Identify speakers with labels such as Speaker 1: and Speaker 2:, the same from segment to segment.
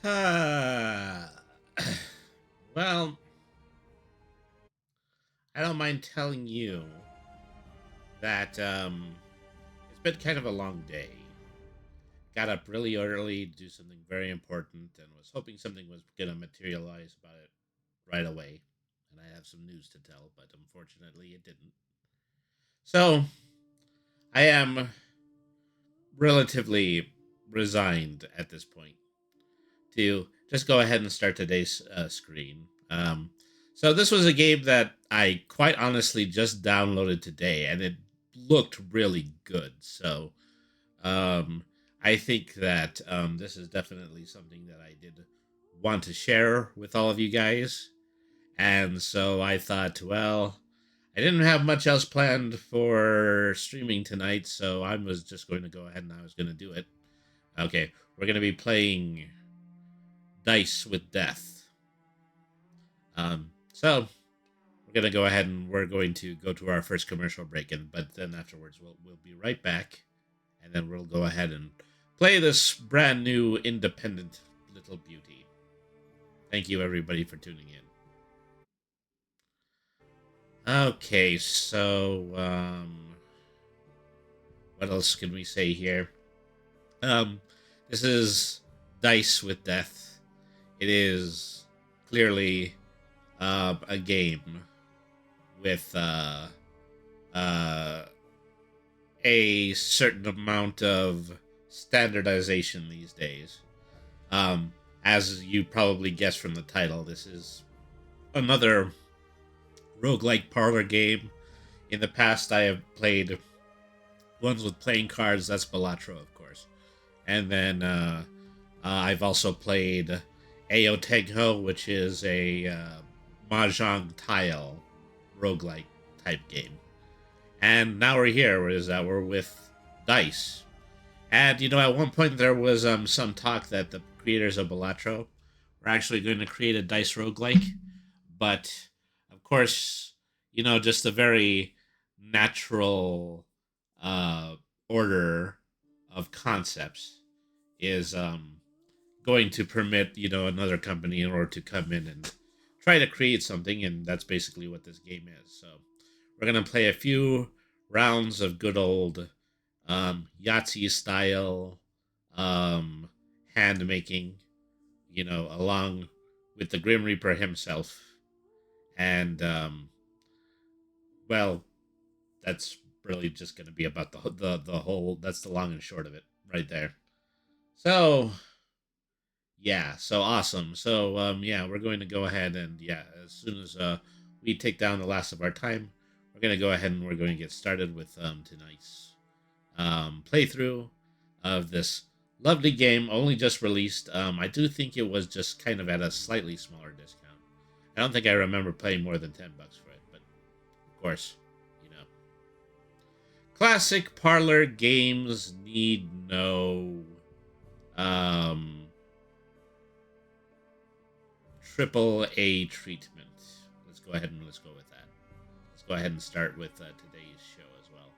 Speaker 1: Uh, well, I don't mind telling you that it's been kind of a long day. Got up really early to do something very important and was hoping something was going to materialize about it right away. And I have some news to tell, but unfortunately it didn't. So I am relatively resigned at this point to just go ahead and start today's screen. So this was a game that I quite honestly just downloaded today, and it looked really good. So um, I think that this is definitely something that I did want to share with all of you guys. And so I thought, well, I didn't have much else planned for streaming tonight, so I was just going to go ahead and I was going to do it. Okay, we're going to be playing Dice with Death. So we're gonna go ahead and we're going to go to our first commercial break, and but then afterwards we'll be right back, and then we'll go ahead and play this brand new independent little beauty. Thank you everybody for tuning in. Okay, so what else can we say here? Um, this is Dice with Death. It is clearly a game with uh, a certain amount of standardization these days. As you probably guessed from the title, this is another roguelike parlor game. In the past, I have played ones with playing cards. That's Balatro, of course. And then I've also played Ao Tenho, which is a mahjong tile roguelike type game. And now we're here, is that we're with Dice. And, at one point there was some talk that the creators of Balatro were actually going to create a Dice roguelike. But, of course, just a very natural uh, order of concepts is going to permit, another company in order to come in and try to create something. And that's basically what this game is. So we're going to play a few rounds of good old Yahtzee style um, hand making, along with the Grim Reaper himself. And, well, that's really just going to be about the whole, that's the long and short of it right there. So, yeah, so awesome. So, yeah, we're going to go ahead and, yeah, as soon as we take down the last of our time, we're going to go ahead and we're going to get started with tonight's playthrough of this lovely game, only just released. I do think it was just kind of at a slightly smaller discount. I don't think I remember paying more than $10 for it, but of course, you know. Classic parlor games need no um, triple A treatment. Let's go ahead and let's go with that. Let's go ahead and start with today's show as well.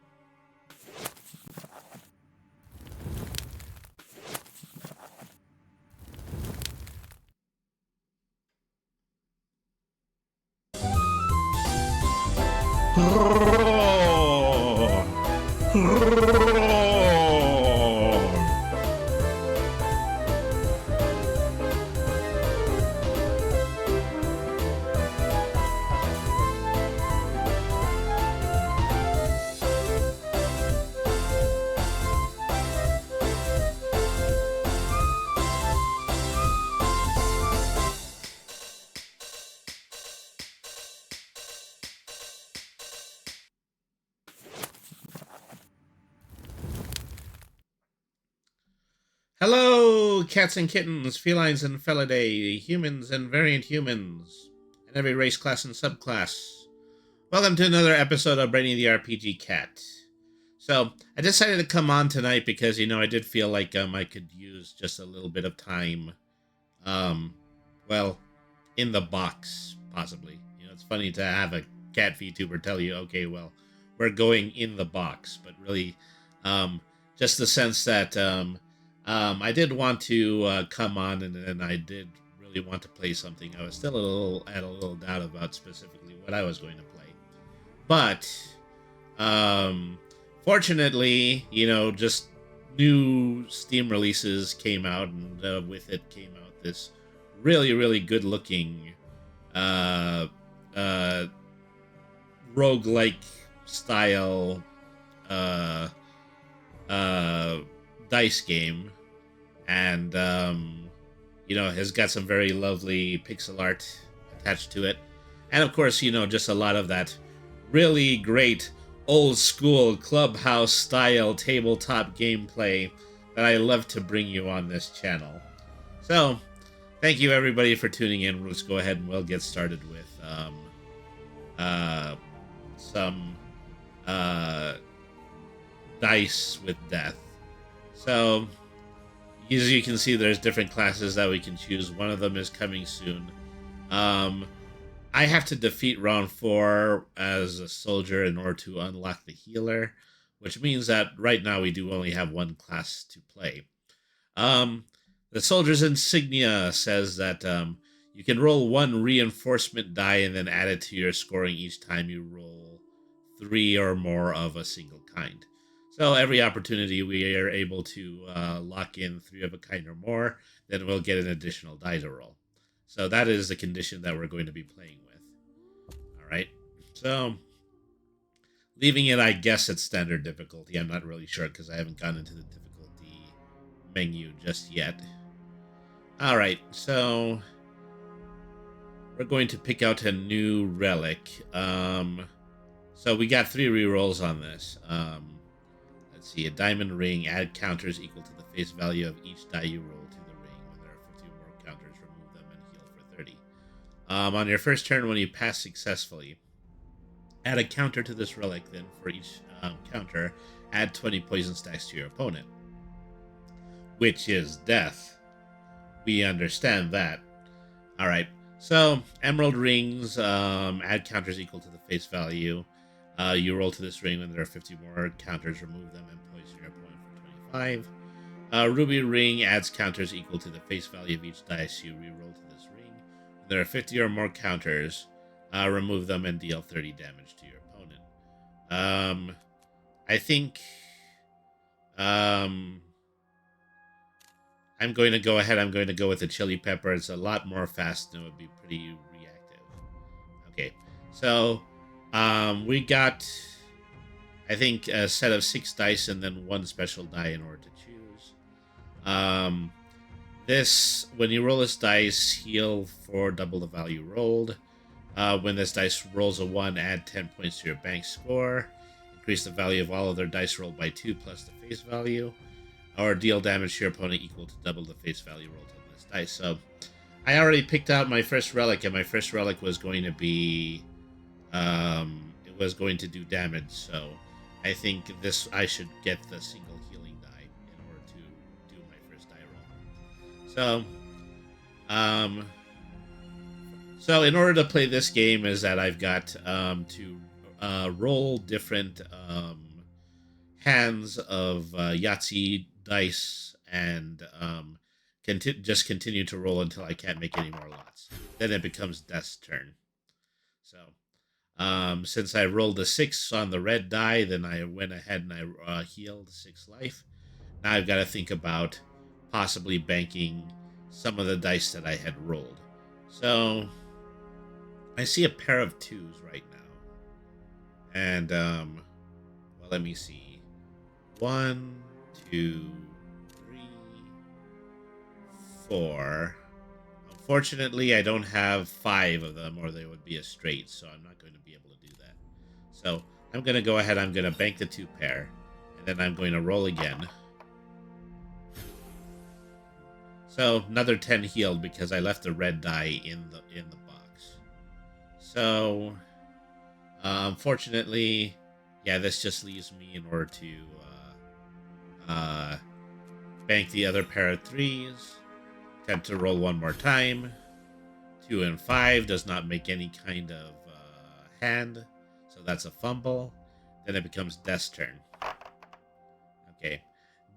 Speaker 1: Hello, cats and kittens, felines and felidae, humans and variant humans, and every race, class, and subclass. Welcome to another episode of Brainy the RPG Cat. So, I decided to come on tonight because, I did feel like I could use just a little bit of time, um, well, in the box, possibly. It's funny to have a cat VTuber tell you, okay, well, we're going in the box, but really, just the sense that, I did want to come on, and I did really want to play something. I was still a little doubt about specifically what I was going to play, but um, fortunately, just new Steam releases came out, and with it came out this really, really good looking uh, uh, roguelike style uh, uh, dice game, and has got some very lovely pixel art attached to it, and of course, just a lot of that really great old school clubhouse style tabletop gameplay that I love to bring you on this channel. So, thank you everybody for tuning in. Let's go ahead and we'll get started with uh, some uh, dice with death. So, as you can see, there's different classes that we can choose. One of them is coming soon. Um, I have to defeat round 4 as a soldier in order to unlock the healer, which means that right now we do only have one class to play. Um, the soldier's insignia says that you can roll 1 reinforcement die and then add it to your scoring each time you roll 3 or more of a single kind. So every opportunity we are able to lock in 3 of a kind or more, then we'll get an additional die to roll. So that is the condition that we're going to be playing with. All right. So leaving it, I guess, at standard difficulty. I'm not really sure because I haven't gone into the difficulty menu just yet. All right. So we're going to pick out a new relic. So we got 3 rerolls on this. Let's see. A diamond ring. Add counters equal to the face value of each die you roll to the ring. When there are 50 more counters, remove them and heal for 30. On your first turn, when you pass successfully, add a counter to this relic. Then for each counter, add 20 poison stacks to your opponent, which is death. We understand that. All right. So emerald rings, add counters equal to the face value. You roll to this ring when there are 50 more counters, remove them and poison your opponent for 25. Ruby ring adds counters equal to the face value of each dice you re-roll to this ring. When there are 50 or more counters, remove them and deal 30 damage to your opponent. I think I'm going to go ahead. I'm going to go with the chili pepper. It's a lot more fast and it would be pretty reactive. Okay, so we got, I think, a set of 6 dice and then 1 special die in order to choose. This, when you roll this dice, heal for double the value rolled. When this dice rolls a 1, add 10 points to your bank score. Increase the value of all other dice rolled by 2 plus the face value. Or deal damage to your opponent equal to double the face value rolled on this dice. So I already picked out my first relic, and my first relic was going to be it was going to do damage. So I think this, I should get the single healing die in order to do my first die roll. So in order to play this game is that I've got to roll different hands of Yahtzee dice and just continue to roll until I can't make any more lots. Then it becomes Death's turn. So since I rolled a 6 on the red die, then I went ahead and I healed 6 life. Now I've got to think about possibly banking some of the dice that I had rolled. So I see a pair of 2s right now. And well, let me see. 1, 2, 3, 4. Unfortunately, I don't have 5 of them, or they would be a straight, so I'm not going to be able to do that. So I'm going to go ahead. I'm going to bank the 2 pair, and then I'm going to roll again. So another 10 healed because I left the red die in the box. So unfortunately, yeah, this just leaves me in order to bank the other pair of 3s. Attempt to roll 1 more time. 2 and 5 does not make any kind of hand, so that's a fumble. Then it becomes Death's turn. Okay.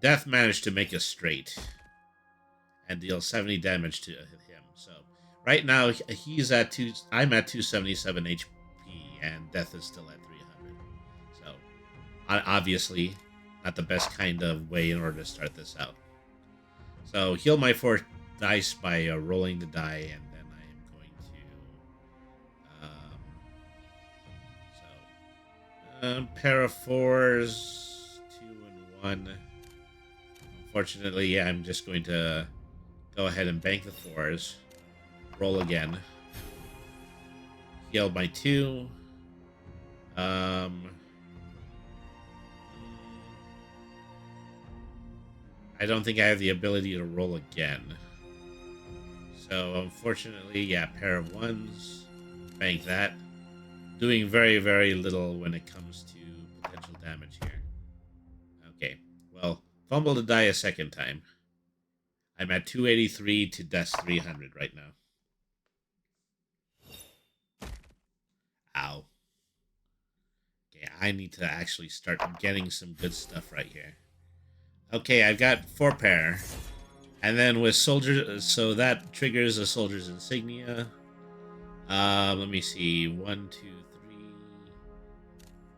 Speaker 1: Death managed to make a straight and deal 70 damage to him. So right now he's at two. I'm at 277 HP, and Death is still at 300. So obviously not the best kind of way in order to start this out. So heal my 4 dice by rolling the die, and then I am going to pair of 4s, 2 and 1. Unfortunately, I'm just going to go ahead and bank the 4s, roll again, heal my 2. I don't think I have the ability to roll again. So unfortunately, yeah, pair of 1s, bank that. Doing very, very little when it comes to potential damage here. Okay, well, fumble the die a second time. I'm at 283 to Death's 300 right now. Ow. Okay, I need to actually start getting some good stuff right here. Okay, I've got 4 pair. And then with soldier, so that triggers a soldier's insignia. Let me see, 1, 2, 3.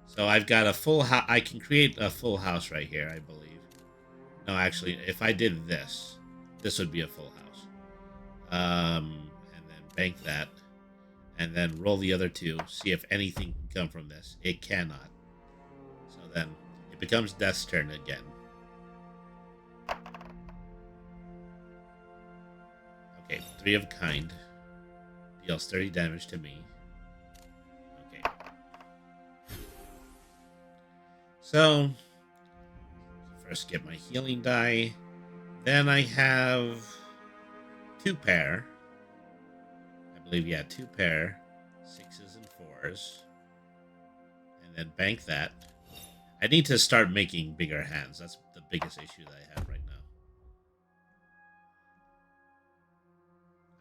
Speaker 1: So I've got a full house. I can create a full house right here, I believe. No, actually, if I did this, this would be a full house. And then bank that, and then roll the other 2. See if anything can come from this. It cannot. So then it becomes Death's turn again. Okay, 3 of a kind. Deals 30 damage to me. Okay. So, first get my healing die. Then I have 2 pair. I believe, yeah, 2 pair. 6s and 4s. And then bank that. I need to start making bigger hands. That's the biggest issue that I have right now.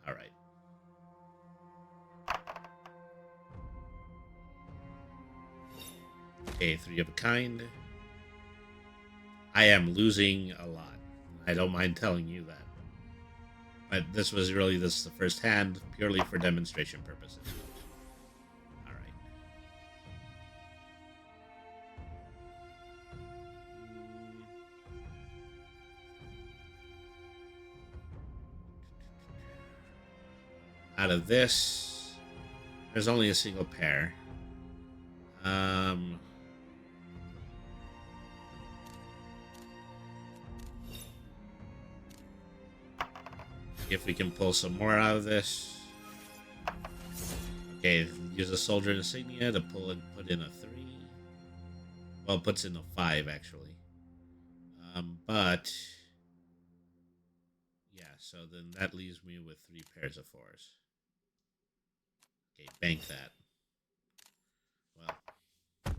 Speaker 1: Alright. Okay, 3 of a kind. I am losing a lot. I don't mind telling you that. But this was really the first hand, purely for demonstration purposes. Alright. Out of this, there's only a single pair. If we can pull some more out of this. Okay, use a soldier insignia to pull and put in a 3. Well, it puts in a 5 actually. But yeah, so then that leaves me with 3 pairs of 4s. Okay, bank that. Well,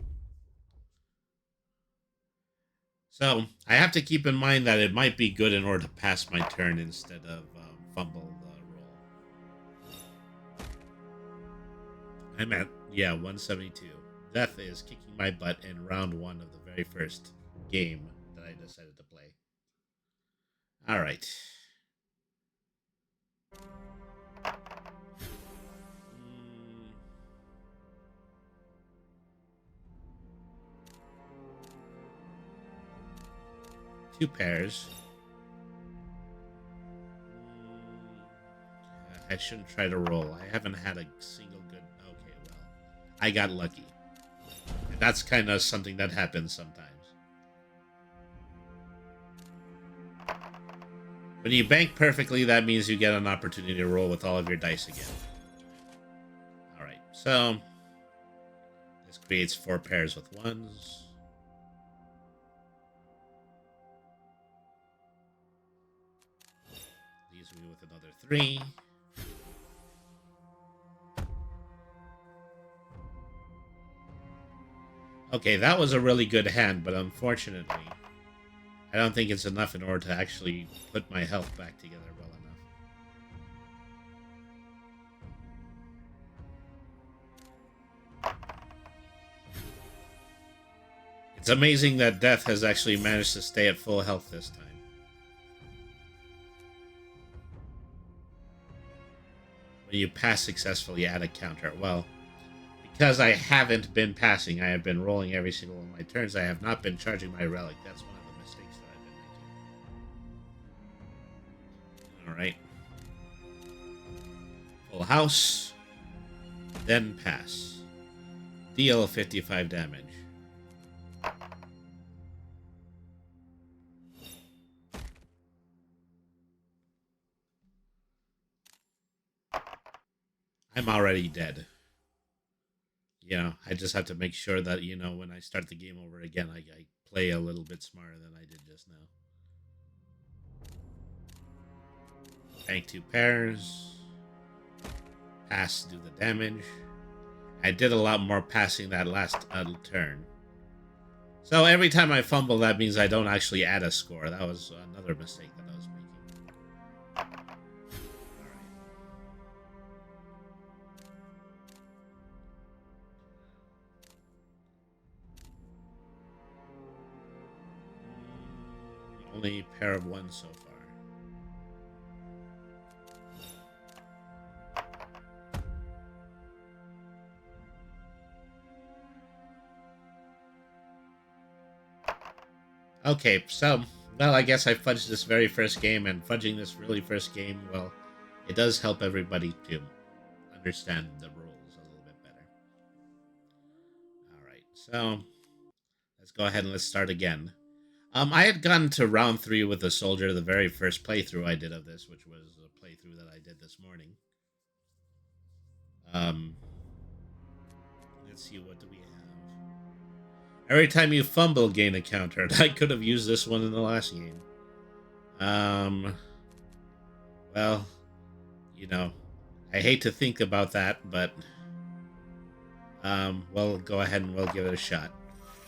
Speaker 1: so I have to keep in mind that it might be good in order to pass my turn instead of fumble the roll. I'm at, yeah, 172. Death is kicking my butt in round 1 of the very first game that I decided to play. All right. Two pairs. I shouldn't try to roll. I haven't had a single good... Okay, well. I got lucky. And that's kind of something that happens sometimes. When you bank perfectly, that means you get an opportunity to roll with all of your dice again. Alright, so... this creates 4 pairs with 1s. Leaves me with another 3. Okay, that was a really good hand, but unfortunately, I don't think it's enough in order to actually put my health back together well enough. It's amazing that Death has actually managed to stay at full health this time. When you pass successfully, add a counter. Well, because I haven't been passing, I have been rolling every single one of my turns. I have not been charging my relic. That's one of the mistakes that I've been making. Alright. Full house. Then pass. Deal 55 damage. I'm already dead. You know, I just have to make sure that, you know, when I start the game over again, I play a little bit smarter than I did just now. Bank 2 pairs. Pass, do the damage. I did a lot more passing that last turn. So every time I fumble, that means I don't actually add a score. That was another mistake that I was making. Only pair of ones so far. Okay, so, well, I guess I fudged this very first game, and fudging this really first game, well, it does help everybody to understand the rules a little bit better. Alright, so, let's go ahead and let's start again. I had gotten to round 3 with the soldier the very first playthrough I did of this, which was a playthrough that I did this morning. Let's see, what do we have? Every time you fumble, gain a counter. I could have used this one in the last game. Well, you know, I hate to think about that, but we'll go ahead and we'll give it a shot.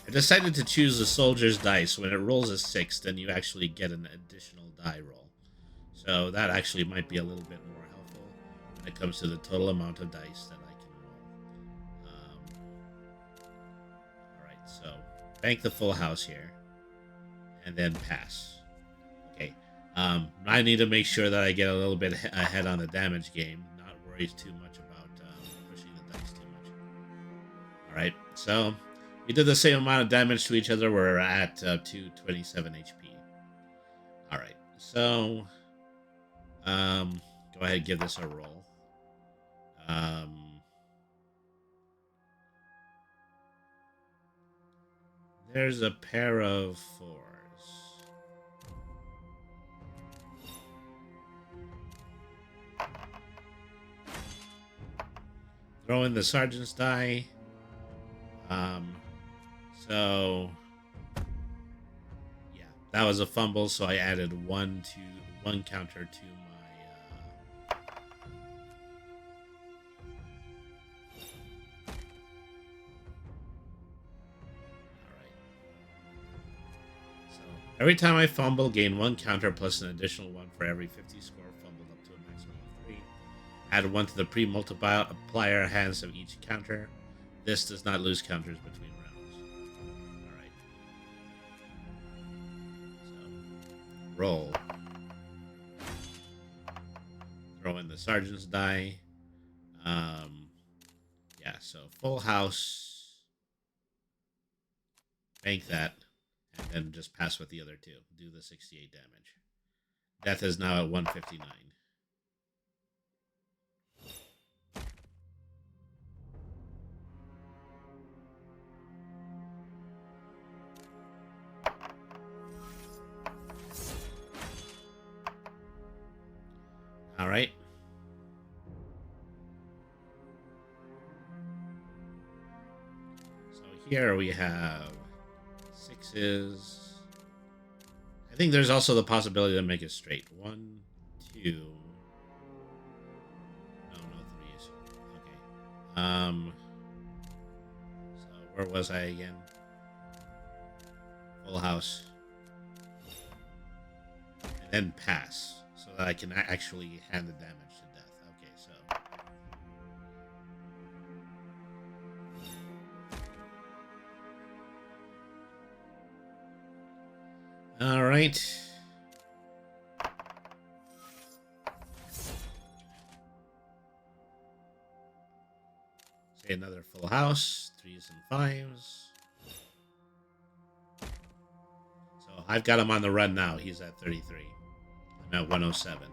Speaker 1: I decided to choose the soldier's dice. When it rolls a 6, then you actually get an additional die roll. So that actually might be a little bit more helpful when it comes to the total amount of dice that I can roll. Alright, so bank the full house here. And then pass. Okay. I need to make sure that I get a little bit ahead on the damage game. Not worry too much about pushing the dice too much. Alright, so we did the same amount of damage to each other. We're at 227 HP. Alright, so go ahead and give this a roll. There's a pair of 4s. Throw in the sergeant's die. So yeah, that was a fumble, so I added one counter to my Alright. So every time I fumble, gain 1 counter plus an additional 1 for every 50 score fumbled up to a maximum of 3. Add 1 to the pre-multiplier hands of each counter. This does not lose counters between rounds. Alright. So, roll. Throw in the sergeant's die. Yeah, so full house. Bank that. And then just pass with the other 2. Do the 68 damage. Death is now at 159. Alright. So here we have 6s. I think there's also the possibility to make it straight. 1, 2. No 3s. Okay. So where was I again? Full house. And then pass. So that I can actually hand the damage to Death. Okay, so All right. Say another full house, 3s and 5s. So I've got him on the run now. He's at 33. I'm at 107.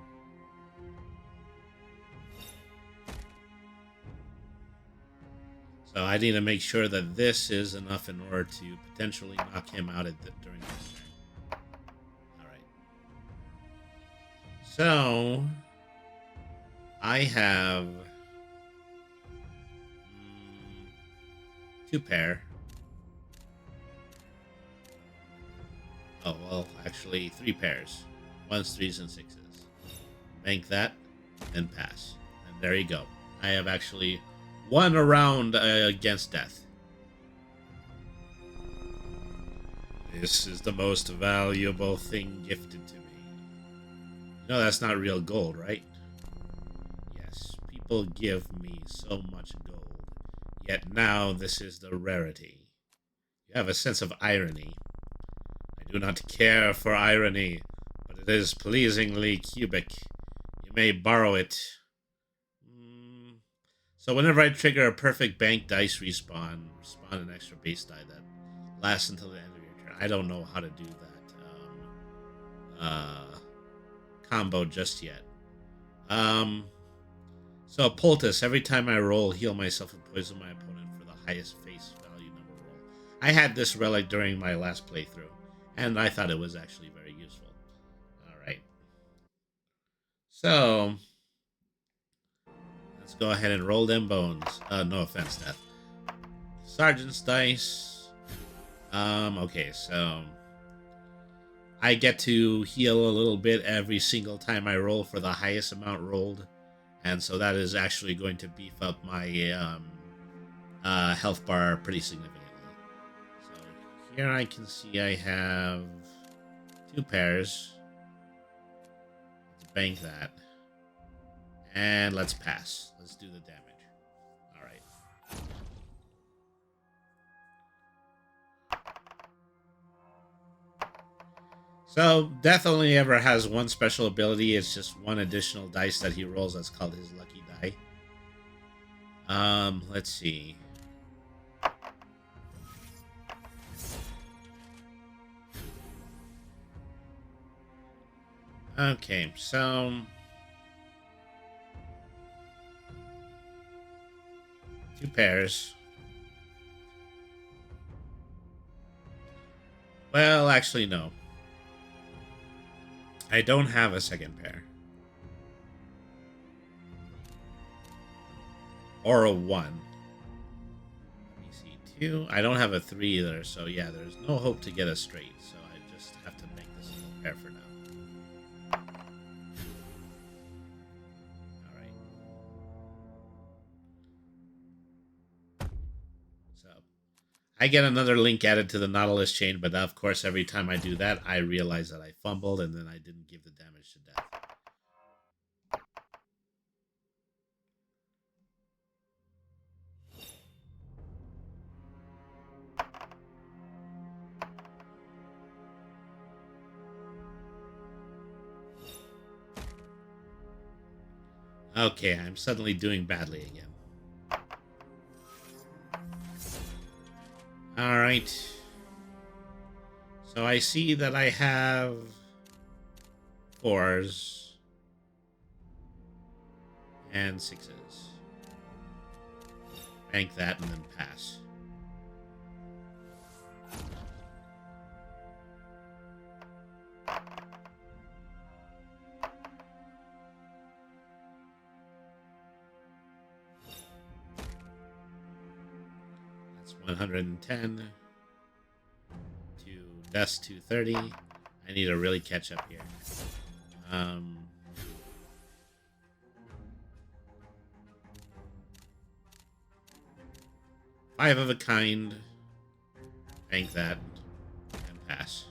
Speaker 1: So I need to make sure that this is enough in order to potentially knock him out during this turn. All right. So I have 2 pair. Oh, well, actually 3 pairs. 1s, 3s, and 6s. Bank that, then pass. And there you go. I have actually won a round against death. This is the most valuable thing gifted to me. You know that's not real gold, right? Yes, people give me so much gold. Yet now this is the rarity. You have a sense of irony. I do not care for irony, but it is pleasingly cubic. You may borrow it. So whenever I trigger a perfect bank dice spawn an extra base die that lasts until the end of your turn. I don't know how to do that combo just yet. So a poultice. Every time I roll, heal myself and poison my opponent for the highest face value number roll. I had this relic during my last playthrough, and I thought it was actually very useful. Alright. So let's go ahead and roll them bones. No offense, Death. Sergeant's dice. Okay, so I get to heal a little bit every single time I roll for the highest amount rolled. And so that is actually going to beef up my health bar pretty significantly. So here I can see I have 2 pairs. Let's bank that. And let's pass. Let's do the damage. Alright. So, Death only ever has one special ability. It's just one additional dice that he rolls that's called his lucky die. Let's see. Okay, so... two pairs. Well, actually, no. I don't have a second pair. Or a 1. Let me see. 2. I don't have a 3 either, so yeah, there's no hope to get a straight. So I just have to make this little pair for now. Alright. So, I get another link added to the Nautilus chain, but of course, every time I do that, I realize that I fumbled and then I didn't give the damage to Death. Okay, I'm suddenly doing badly again. Alright. So I see that I have 4s and 6s. Bank that and then pass. That's 110 to Death's 230. I need to really catch up here. 5 of a kind. Bank that and pass.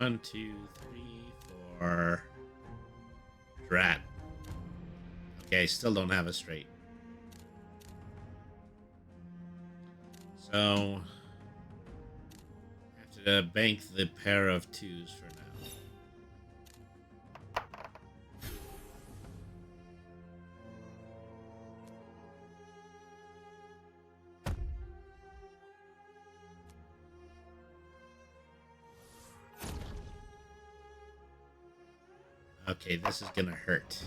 Speaker 1: 1, 2, 3, 4. Drat. Okay, still don't have a straight. So I have to bank the pair of twos for now. Okay, this is gonna hurt.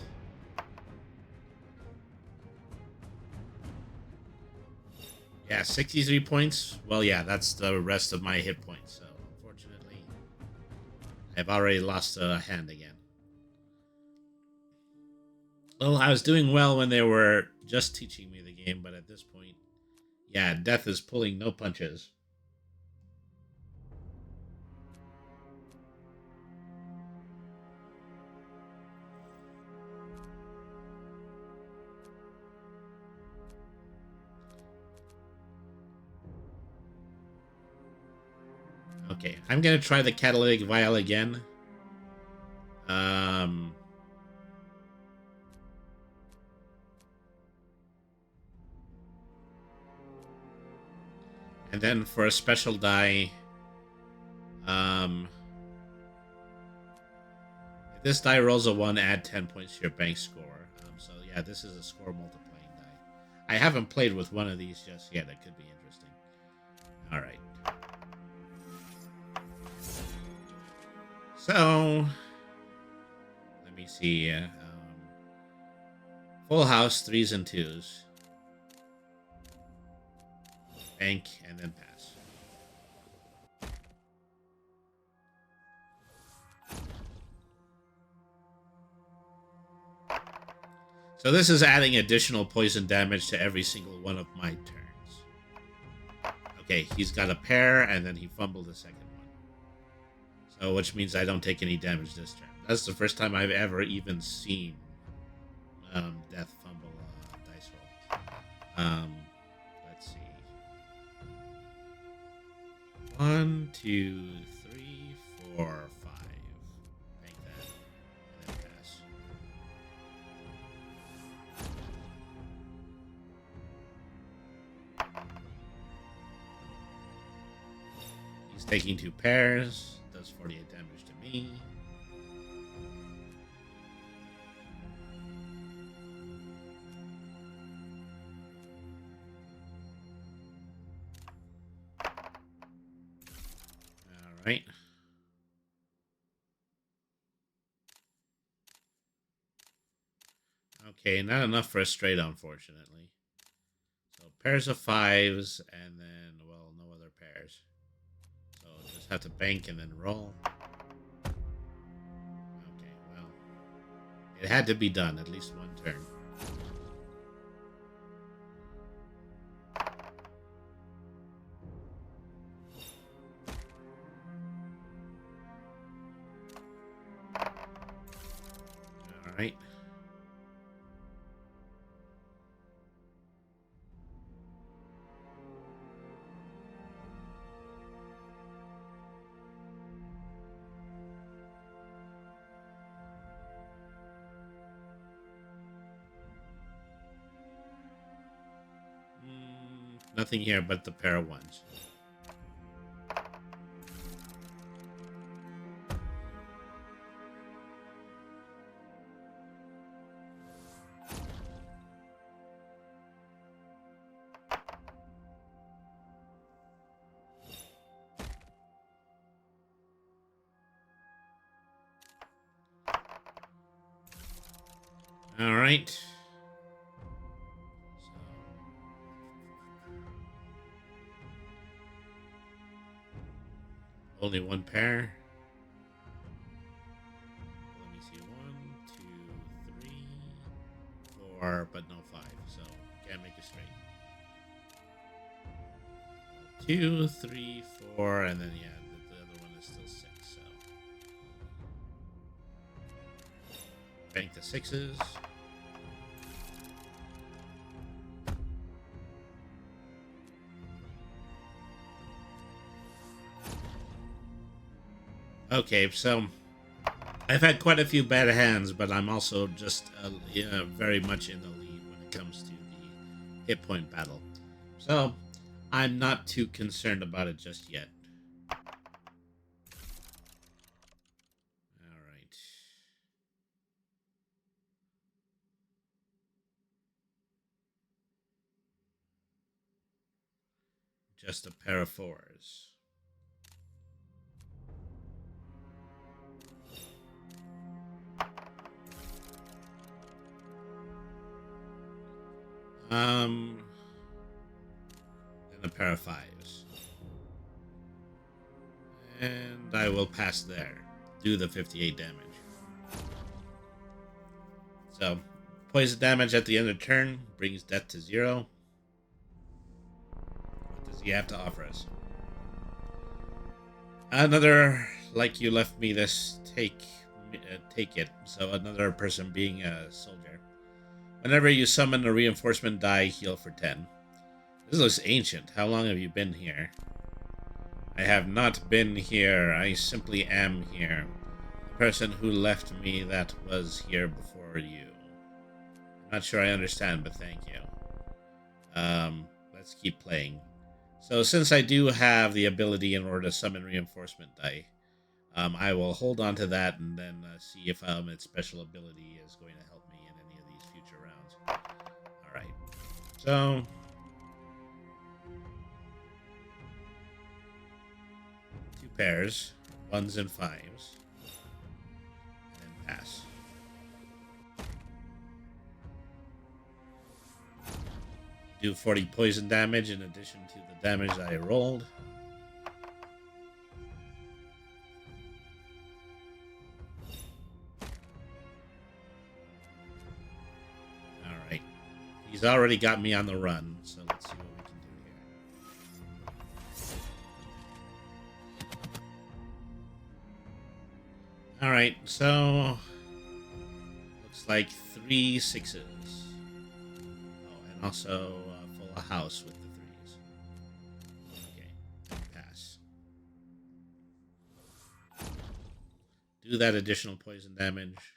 Speaker 1: Yeah, 63 points. Well, yeah, that's the rest of my hit points. So, unfortunately, I've already lost a hand again. Well, I was doing well when they were just teaching me the game, but at this point, yeah, death is pulling no punches. Okay, I'm gonna try the catalytic vial again. Um, and then for a special die, if this die rolls a 1, add 10 points to your bank score. So yeah, this is a score multiplying die. I haven't played with one of these just yet. It could be interesting. All right. So let me see. Full house, 3s and 2s. Bank and then pass. So this is adding additional poison damage to every single one of my turns. Okay, he's got a pair, and then he fumbled the second one. So, which means I don't take any damage this turn. That's the first time I've ever even seen Death fumble dice roll. Let's see. 1, 2, 3, 4, 5. Bank that, and then pass. He's taking 2 pairs. Does 48 damage to me. Alright. Okay, not enough for a straight, unfortunately. So pairs of 5s, and then, well, no other pairs. So just have to bank and then roll. Okay, well, it had to be done at least one turn. All right. Nothing here but the pair of 1s. All right. So, only one pair. Let me see. 1, 2, 3, 4, but no 5. So can't make it straight. 2, 3, 4, and then yeah, the other one is still 6. So bank the 6s. Okay, so I've had quite a few bad hands, but I'm also just very much in the lead when it comes to the hit point battle. So I'm not too concerned about it just yet. All right. Just a pair of fours. And a pair of fives. And I will pass there. Do the 58 damage. So, poison damage at the end of turn brings death to 0. What does he have to offer us? Another, like you left me this, take it. So another person being a soldier. Whenever you summon a reinforcement die, heal for 10. This looks ancient. How long have you been here? I have not been here. I simply am here. The person who left me that was here before you. Not sure I understand, but thank you. Let's keep playing. So since I do have the ability in order to summon reinforcement die, I will hold on to that and then see if its special ability is going to help me in any of these future rounds. Alright. So... 2 pairs. 1s and 5s. And pass. Do 40 poison damage in addition to the damage I rolled. Alright. He's already got me on the run, so let's see what we can do here. Alright, so... looks like 3 6s. And also full house with the 3s. Okay, pass. Do that additional poison damage.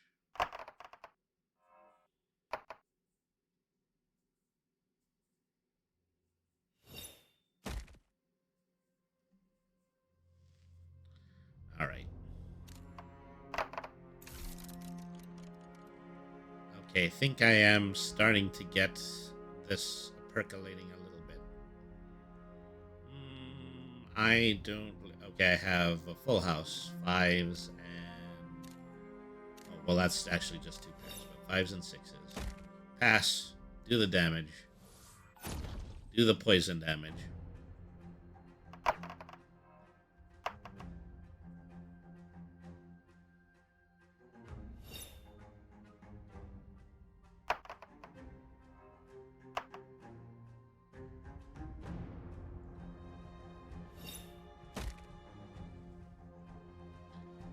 Speaker 1: Alright. Okay, I think I am starting to get this percolating a little bit. I don't... okay, I have a full house. 5s and... oh, well, that's actually just 2 pairs, but 5s and 6s. Pass. Do the damage. Do the poison damage.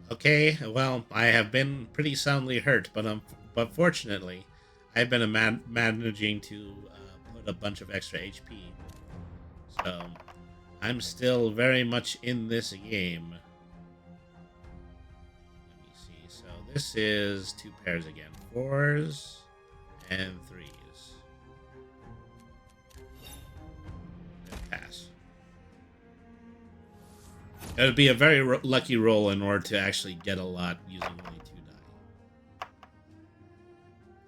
Speaker 1: Okay, well, I have been pretty soundly hurt, but fortunately, I've been managing to put a bunch of extra HP. So, I'm still very much in this game. Let me see. So, this is 2 pairs again. 4s and 3s. And pass. It would be a very lucky roll in order to actually get a lot using only 2 die.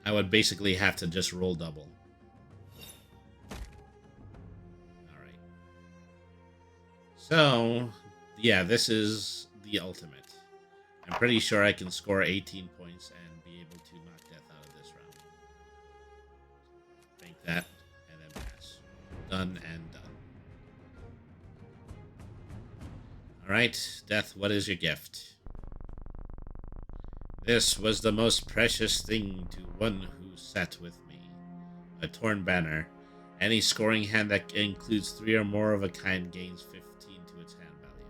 Speaker 1: I would basically have to just roll double. Alright. So, yeah, this is the ultimate. I'm pretty sure I can score 18 points and be able to knock death out of this round. Bank that, and then pass. Done and done. Alright, Death, what is your gift? This was the most precious thing to one who sat with me. A torn banner. Any scoring hand that includes 3 or more of a kind gains 15 to its hand value.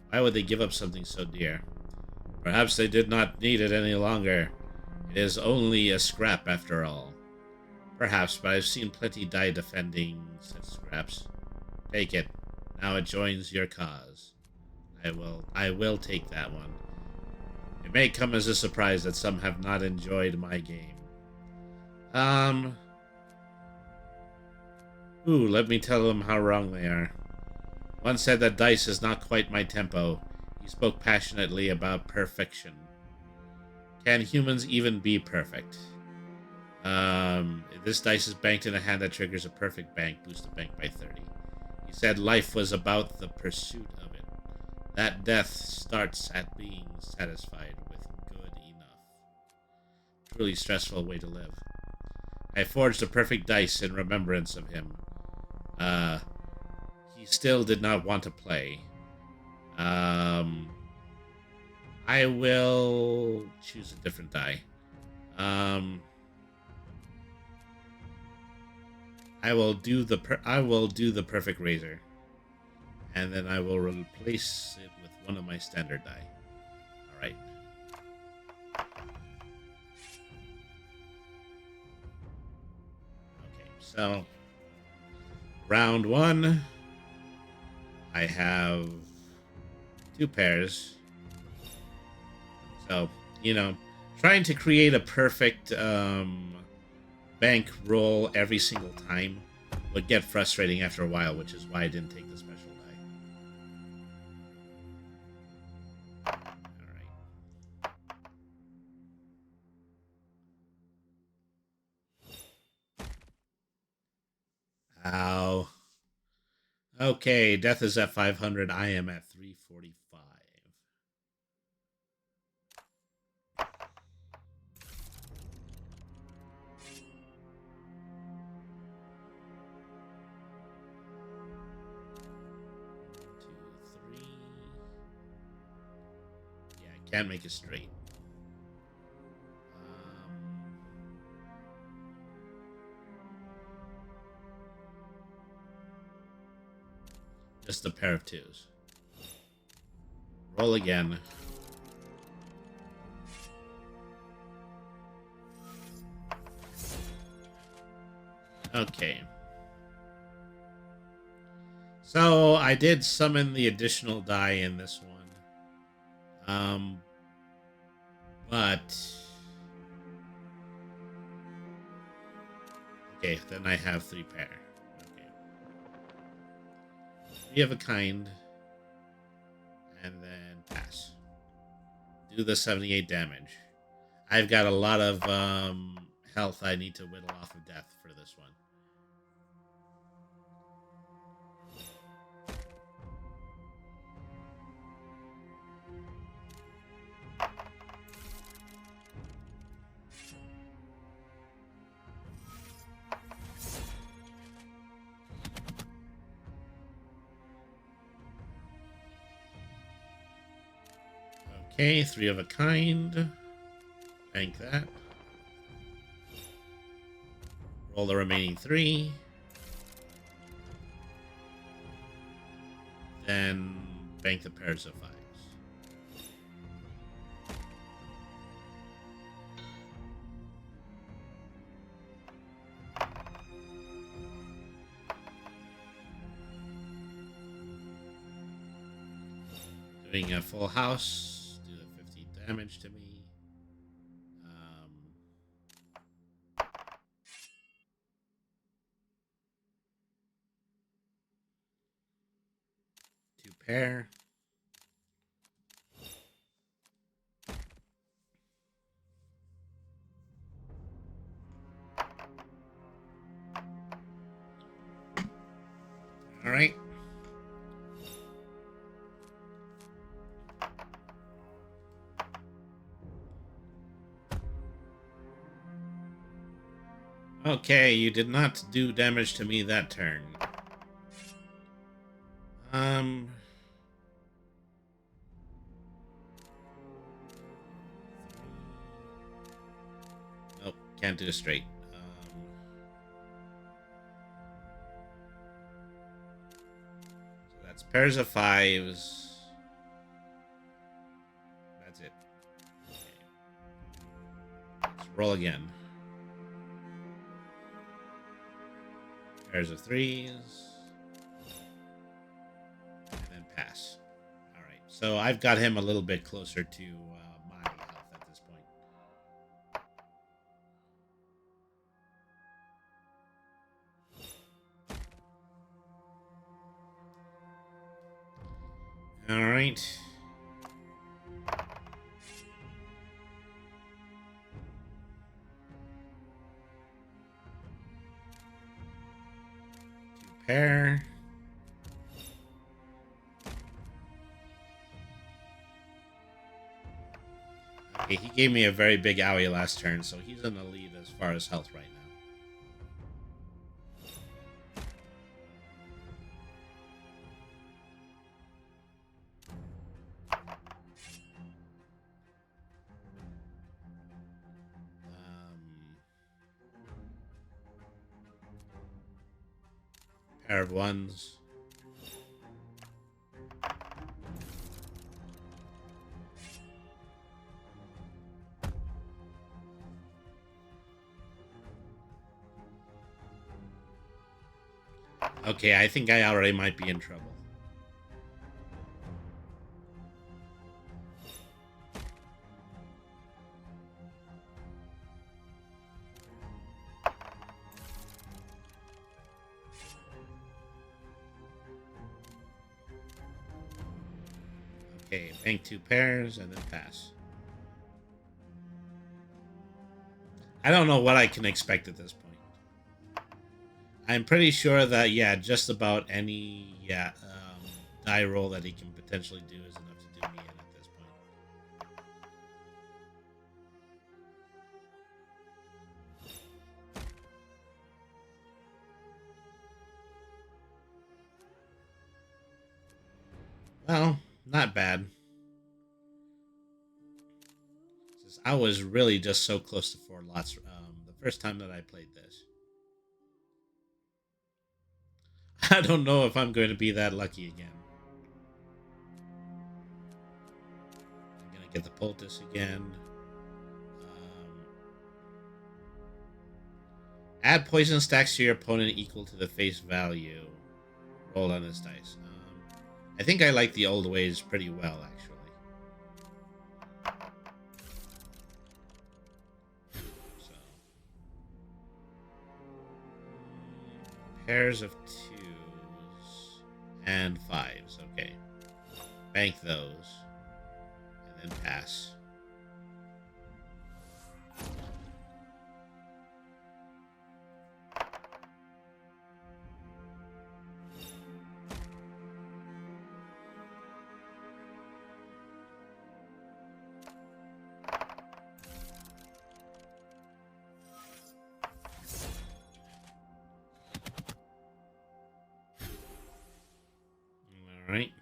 Speaker 1: Why would they give up something so dear? Perhaps they did not need it any longer. It is only a scrap after all. Perhaps, but I've seen plenty die defending such scraps. Take it. Now it joins your cause. I will take that one. It may come as a surprise that some have not enjoyed my game. Um. Ooh, let me tell them how wrong they are. One said that dice is not quite my tempo. He spoke passionately about perfection. Can humans even be perfect? This dice is banked in a hand that triggers a perfect bank. Boost the bank by 30. He said life was about the pursuit of it. That death starts at being satisfied with good enough. Truly stressful way to live. I forged a perfect dice in remembrance of him. He still did not want to play. I will choose a different die. I will do the perfect razor, and then I will replace it with one of my standard die. All right. Okay, so round one, I have 2 pairs. So, trying to create a perfect bank roll every single time would get frustrating after a while, which is why I didn't take the special die. All right. Ow. Okay, death is at 500. I am at 345. Yeah, I can't make it straight. Just a pair of 2s. Roll again. Okay. So I did summon the additional die in this one. But okay, then I have 3 pair. Okay. 3 of a kind. And then pass. Do the 78 damage. I've got a lot of health I need to whittle off of death for this one. Okay, 3 of a kind. Bank that. Roll the remaining 3. Then bank the pairs of 5s. Doing a full house. Do the 15 damage to me. 2 pair. All right. Okay, you did not do damage to me that turn. Nope, can't do it straight. So that's pairs of 5s. That's it. Okay. Let's roll again. Pairs of 3s. And then pass. All right. So I've got him a little bit closer to my All right. Two pair. Okay, he gave me a very big owie last turn, so he's in the lead as far as health right now. Pair of ones. Okay, I think I already might be in trouble. Okay, bank two pairs and then pass. I don't know what I can expect at this point. I'm pretty sure that, yeah, just about any die roll that he can potentially do is enough to do me in at this point. Well, not bad. I was really just so close to 4 lots the first time that I played this. I don't know if I'm going to be that lucky again. I'm going to get the poultice again. Add poison stacks to your opponent equal to the face value rolled on his dice. I think I like the old ways pretty well, actually. So, pairs of 2s and 5s. Okay. Bank those. And then pass. All right.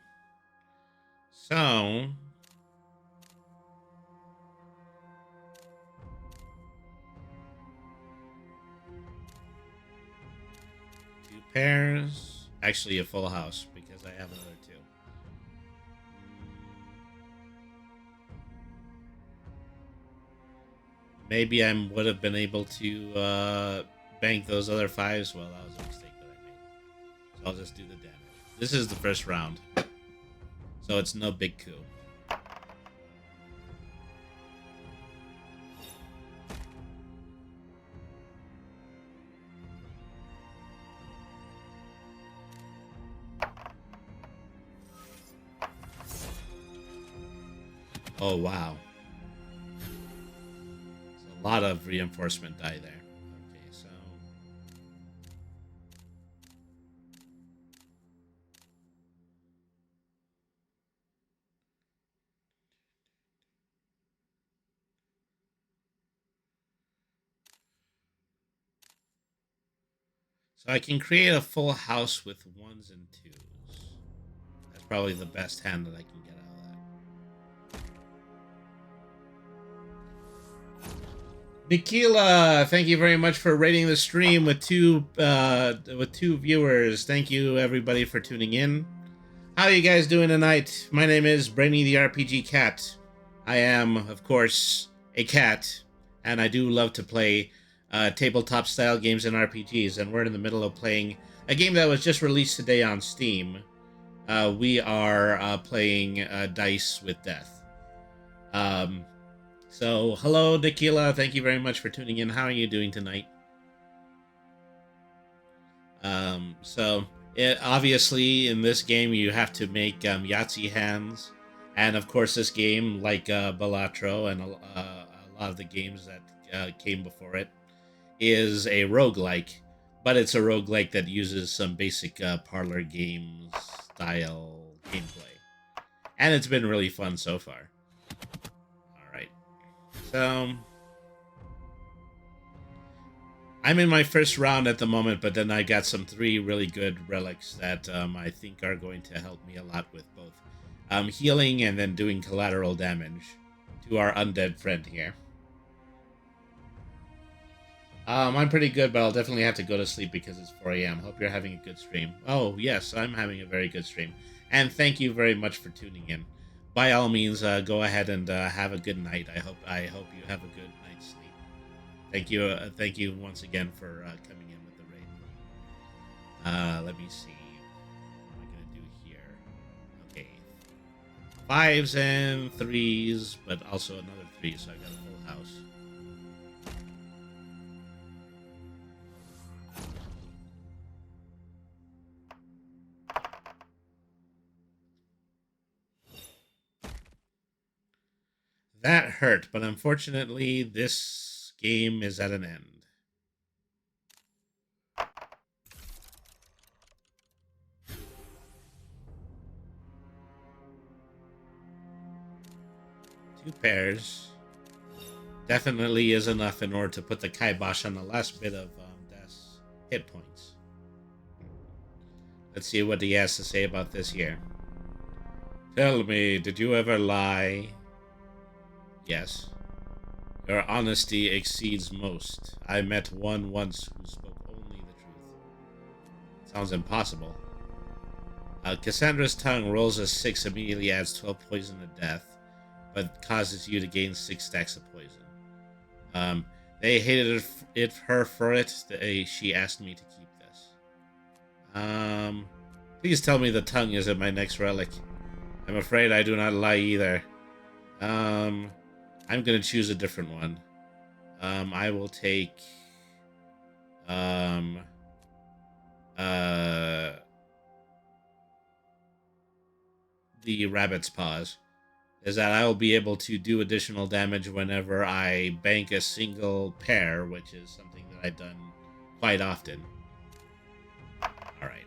Speaker 1: So, two pairs. Actually, a full house because I have another 2. Maybe I would have been able to bank those other 5s. Well, that was a mistake that I made. So I'll just do the damage. This is the first round. So it's no big coup. Oh, wow. There's a lot of reinforcement die there. Okay, so... So I can create a full house with 1s and 2s. That's probably the best hand that I can get out of that. Nikila, thank you very much for rating the stream with two viewers. Thank you everybody for tuning in. How are you guys doing tonight? My name is Brainy the RPG Cat. I am, of course, a cat, and I do love to play tabletop style games and RPGs, and we're in the middle of playing a game that was just released today on Steam. We are playing Dice with Death. So, hello, Nikila. Thank you very much for tuning in. How are you doing tonight? So, Obviously, in this game, you have to make Yahtzee hands. And of course, this game, like Balatro and a lot of the games that came before it, is a roguelike. But it's a roguelike that uses some basic Parlor game style gameplay. And it's been really fun so far. Alright. So, I'm in my first round at the moment, but then I got some 3 really good relics that I think are going to help me a lot with both healing and then doing collateral damage to our undead friend here. I'm pretty good, but I'll definitely have to go to sleep because it's 4 a.m. Hope you're having a good stream. Oh, yes, I'm having a very good stream. And thank you very much for tuning in. By all means, go ahead and have a good night. I hope you have a good night's sleep. Thank you once again for coming in with the raid. Let me see. What am I gonna do here? Okay, 5s and 3s, but also another 3, so I got a full house. That hurt, but unfortunately, this game is at an end. Two pairs definitely is enough in order to put the kibosh on the last bit of Death's hit points. Let's see what he has to say about this here. Tell me, did you ever lie? Yes. Your honesty exceeds most. I met one once who spoke only the truth. Sounds impossible. Cassandra's tongue rolls a 6, immediately adds 12 poison to death, but causes you to gain 6 stacks of poison. They hated her for it. She asked me to keep this. Please tell me the tongue isn't my next relic. I'm afraid I do not lie either. I'm gonna choose a different one. I will take the rabbit's paws. Is that I will be able to do additional damage whenever I bank a single pair, which is something that I've done quite often. Alright.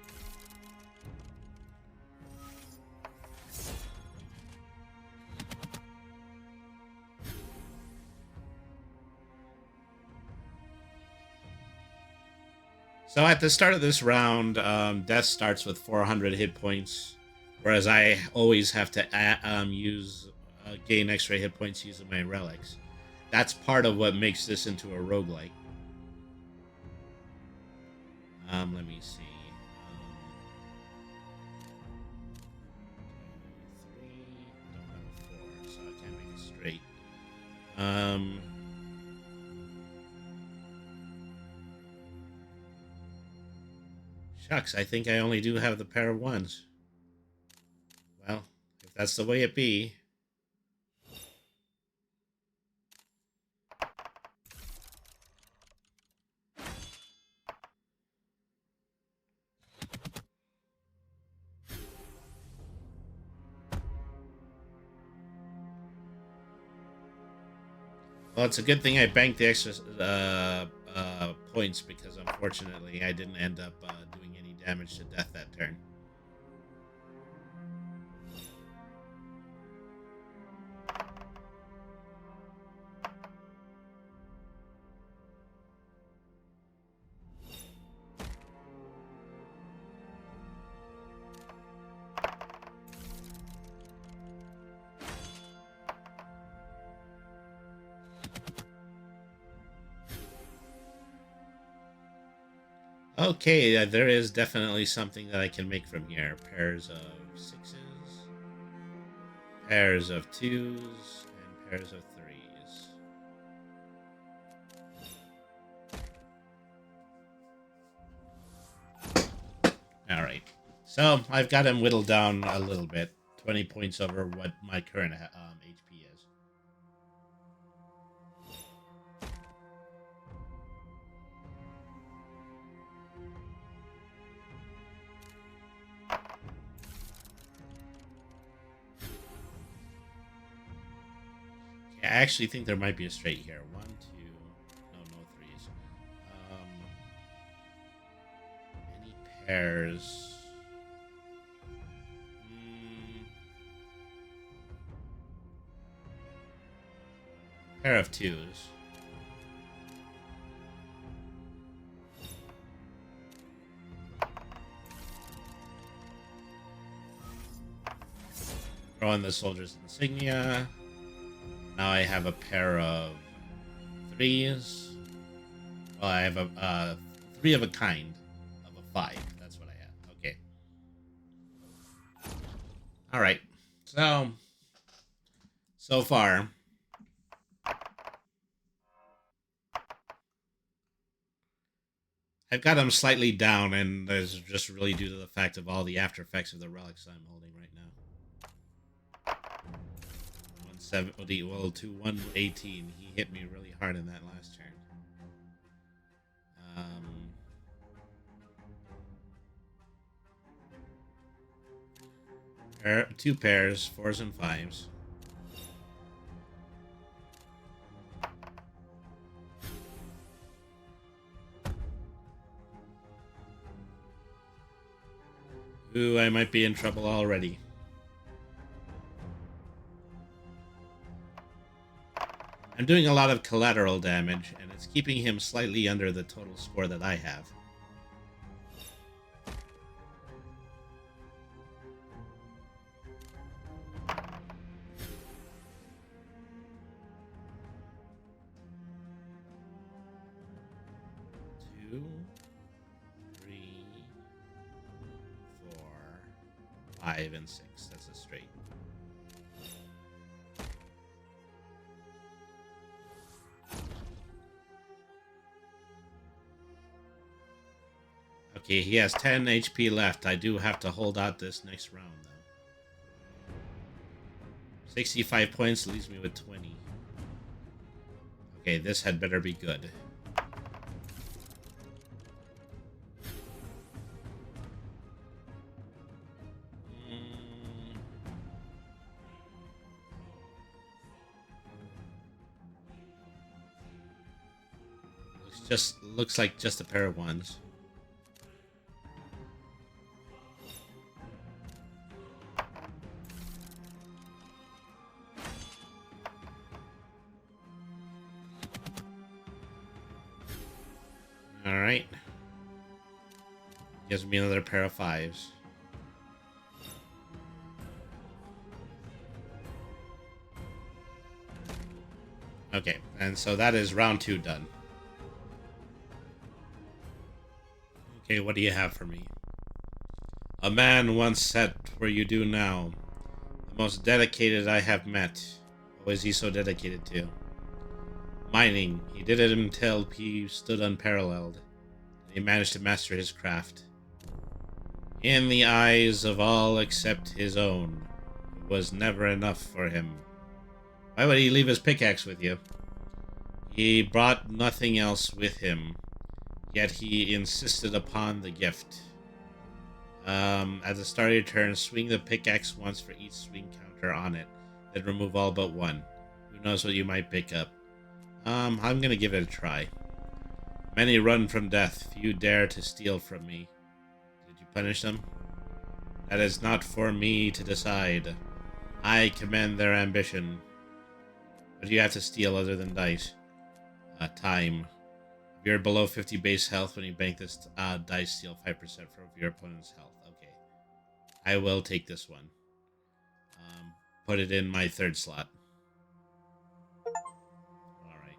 Speaker 1: So at the start of this round, Death starts with 400 hit points, whereas I always have to gain extra hit points using my relics. That's part of what makes this into a roguelike. Let me see. 2, 3. Don't have a 4, so I can't make it straight. Shucks, I think I only do have the pair of 1s. Well, if that's the way it be. Well, it's a good thing I banked the extra points because unfortunately I didn't end up doing any damage to Death that turn. Okay, there is definitely something that I can make from here. Pairs of 6s, pairs of 2s, and pairs of 3s. Alright, so I've got him whittled down a little bit. 20 points over what my current HP is. actually think there might be a straight here. 1, 2, no threes. Any pairs? Pair of twos. Throw in the soldier's insignia. Now I have a pair of threes. Well, I have a three of a kind of a 5. That's what I have. Okay. All right. So far, I've got them slightly down, and that's just really due to the fact of all the after effects of the relics I'm holding right now. 170, well, to 118. He hit me really hard in that last turn. Two pairs, 4s and 5s. Ooh, I might be in trouble already. I'm doing a lot of collateral damage, and it's keeping him slightly under the total score that I have. Two, 3, 4, 5, and 6. That's a straight. Okay, he has 10 HP left. I do have to hold out this next round, though. 65 points leaves me with 20. Okay, this had better be good. Looks like just a pair of ones. Alright. Gives me another pair of 5s. Okay, and so that is round 2 done. Okay, what do you have for me? A man once sat where you do now. The most dedicated I have met. What was he so dedicated to? Mining. He did it until he stood unparalleled. He managed to master his craft. In the eyes of all except his own, it was never enough for him. Why would he leave his pickaxe with you? He brought nothing else with him, yet he insisted upon the gift. At the start of your turn, swing the pickaxe once for each swing counter on it, then remove all but one. Who knows what you might pick up? I'm gonna give it a try. Many run from death, few dare to steal from me. Did you punish them? That is not for me to decide. I commend their ambition. What do you have to steal other than dice? Time. If you're below 50 base health when you bank this dice, steal 5% from your opponent's health. Okay. I will take this one. Put it in my 3rd slot. Alright.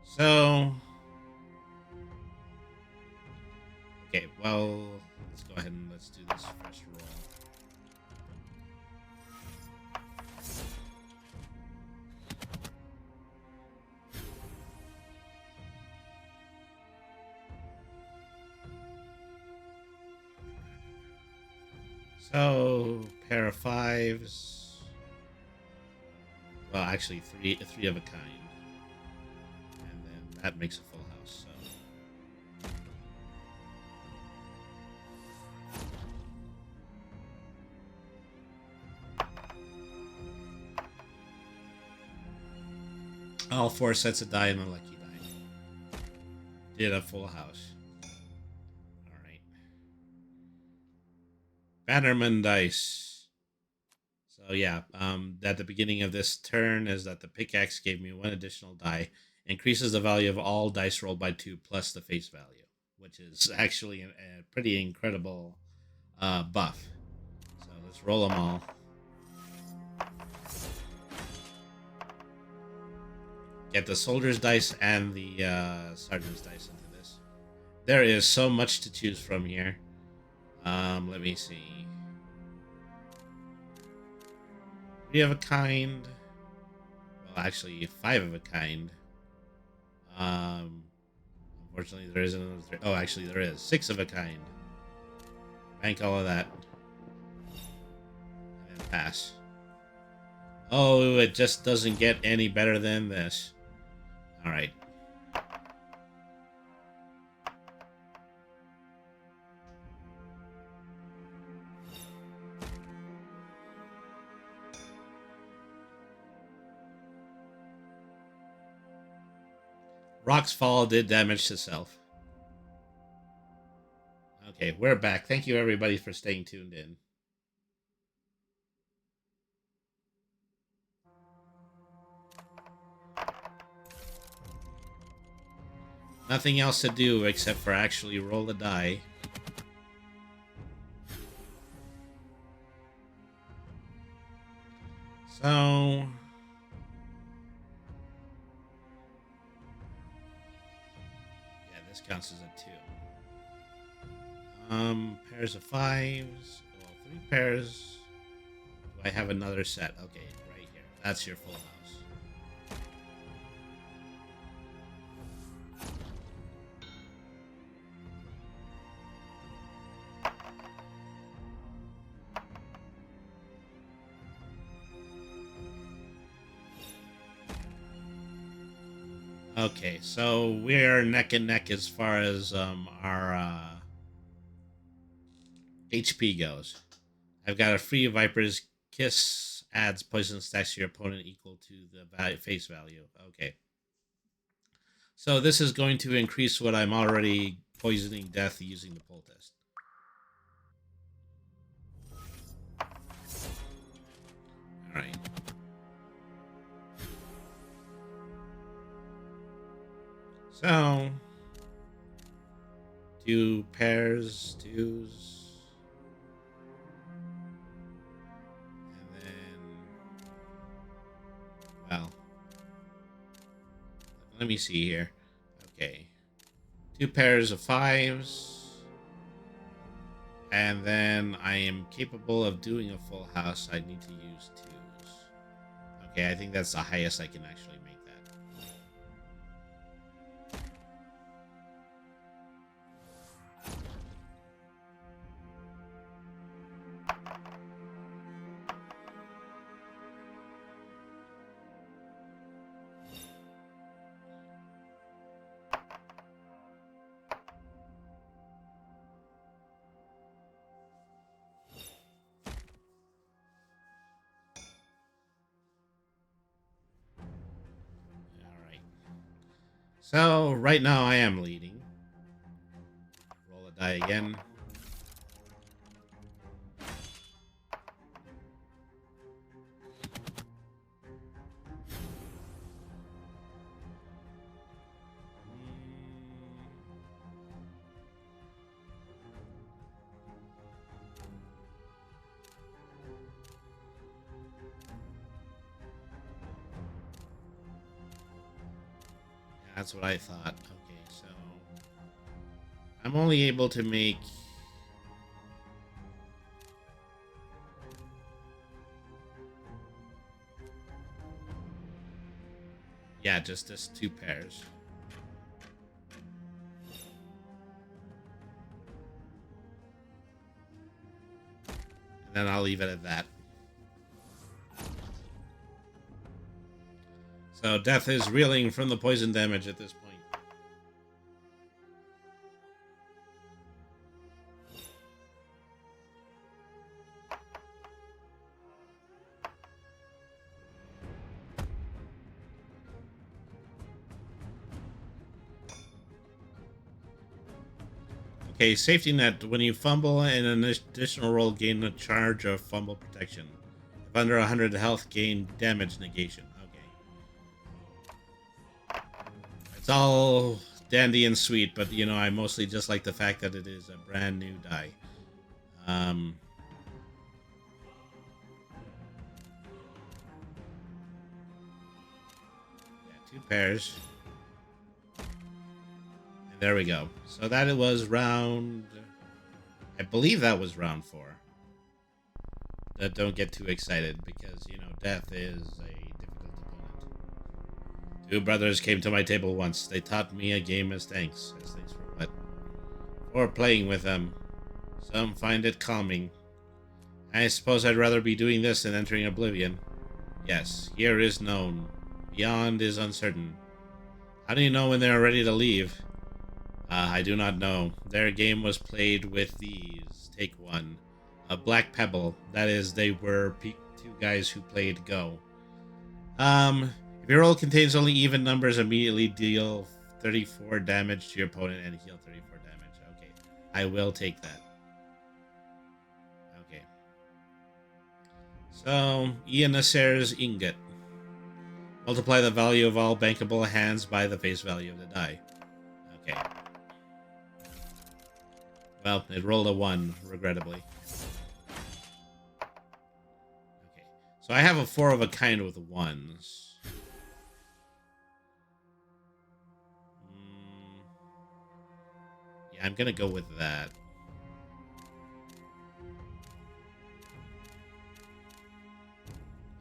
Speaker 1: So... okay, well, let's go ahead and let's do this fresh roll. So, pair of 5s. Well, actually, three of a kind. And then that makes a full house, so... All 4 sets of die and a lucky die. Did a full house. Alright. Bannerman dice. So yeah, at the beginning of this turn is that the pickaxe gave me 1 additional die. Increases the value of all dice rolled by 2 plus the face value, which is actually a pretty incredible buff. So let's roll them all. Get the soldier's dice and the sergeant's dice into this. There is so much to choose from here. Let me see. 3 of a kind. Well, actually, 5 of a kind. Unfortunately, there isn't another 3. Oh, actually, there is 6 of a kind. Bank all of that. And then pass. Oh, it just doesn't get any better than this. Alright. Rock's fall did damage to self. Okay, we're back. Thank you, everybody, for staying tuned in. Nothing else to do except for actually roll a die. So... yeah, this counts as a 2. Pairs of 5s. Well, 3 pairs. Do I have another set? Okay, right here. That's your full house. Okay, so we're neck and neck as far as our HP goes. I've got a free Viper's Kiss adds poison stacks to your opponent equal to the face value. Okay. So this is going to increase what I'm already poisoning death using the poultice. Alright. So 2 pairs, 2s. And then, well, let me see here. Okay. 2 pairs of 5s. And then I am capable of doing a full house. I need to use 2s. Okay, I think that's the highest I can actually make that. Alright. So, right now I am leading. Roll a die again. That's what I thought. Okay, so I'm only able to make just this 2 pairs. And then I'll leave it at that. So death is reeling from the poison damage at this point. Okay, safety net. When you fumble in an additional roll, gain a charge of fumble protection. If under 100 health, gain damage negation. Okay. It's all dandy and sweet, but you know, I mostly just like the fact that it is a brand new die. Yeah, 2 pairs. And there we go. So that it was round. I believe that was round 4. Don't get too excited because, you know, death is a difficult opponent. 2 brothers came to my table once. They taught me a game as thanks. As thanks for what? For playing with them. Some find it calming. I suppose I'd rather be doing this than entering oblivion. Yes, here is known. Beyond is uncertain. How do you know when they are ready to leave? I do not know. Their game was played with these. Take one. A black pebble. That is, they were 2 guys who played Go. If your roll contains only even numbers, immediately deal 34 damage to your opponent and heal 34 damage. Okay. I will take that. Okay. So, Ian Nasser's Ingot. Multiply the value of all bankable hands by the face value of the die. Okay. Well, it rolled a 1, regrettably. Okay. So I have a 4 of a kind with 1s. Yeah, I'm gonna go with that.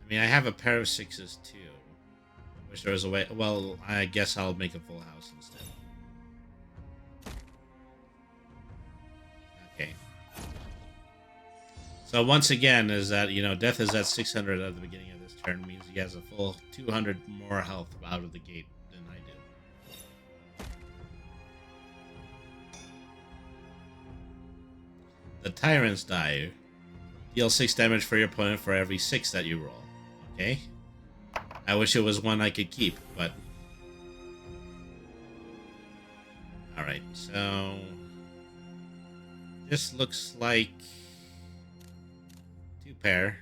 Speaker 1: I mean, I have a pair of 6s too. Wish there was a way. Well, I guess I'll make a full house instead. Okay. So once again, is that, you know, death is at 600 at the beginning of this turn, means he has a full 200 more health out of the gate than I do. The Tyrant's die. Deal 6 damage for your opponent for every 6 that you roll. Okay. I wish it was one I could keep, but... Alright, so... This looks like... 2 pair.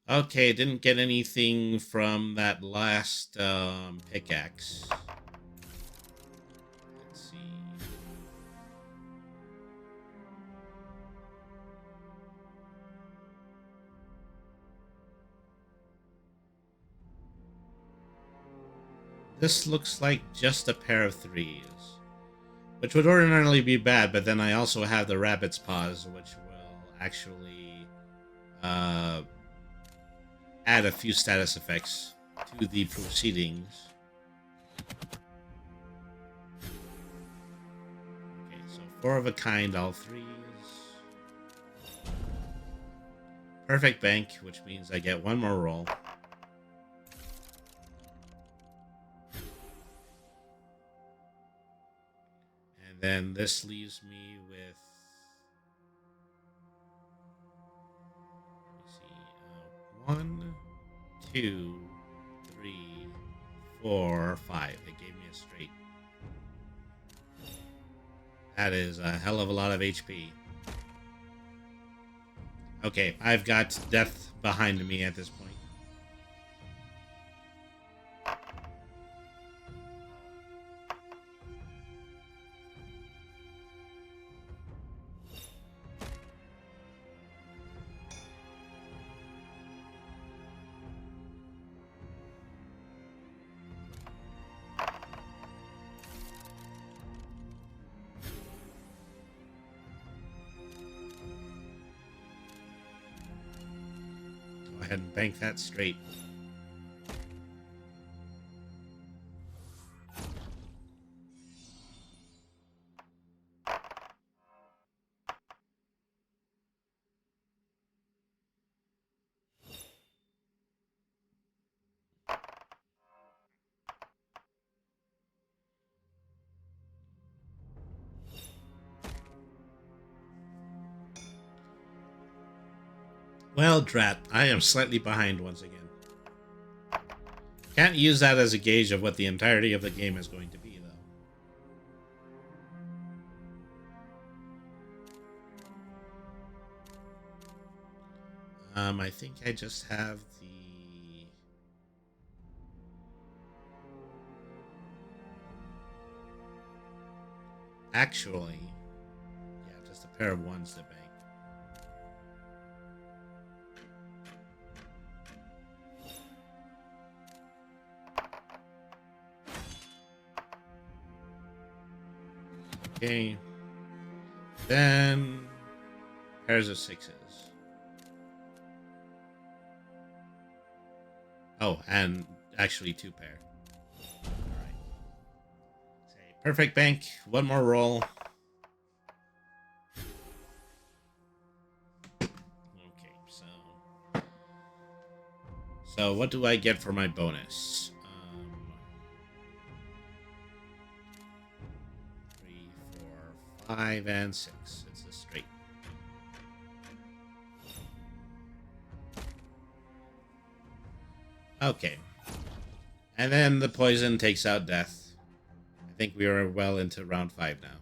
Speaker 1: Okay, didn't get anything from that last pickaxe. Let's see. This looks like just a pair of 3s. Which would ordinarily be bad, but then I also have the rabbit's paws, which will actually add a few status effects to the proceedings. Okay, so 4 of a kind, all 3s. Perfect bank, which means I get 1 more roll. And then this leaves me with... Let me see. 1, 2, 3, 4, 5. It gave me a straight. That is a hell of a lot of HP. Okay, I've got death behind me at this point. Go ahead and bank that straight. Well, drat, I am slightly behind once again. Can't use that as a gauge of what the entirety of the game is going to be, though. I think I just have the... Actually, yeah, just a pair of ones to bank. Okay. Then pairs of sixes. Oh, and actually two pair. Alright. Say perfect bank. One more roll. Okay, so what do I get for my bonus? 3, 4, 5, and 6. It's a straight. Okay. And then the poison takes out death. I think we are well into round 5 now.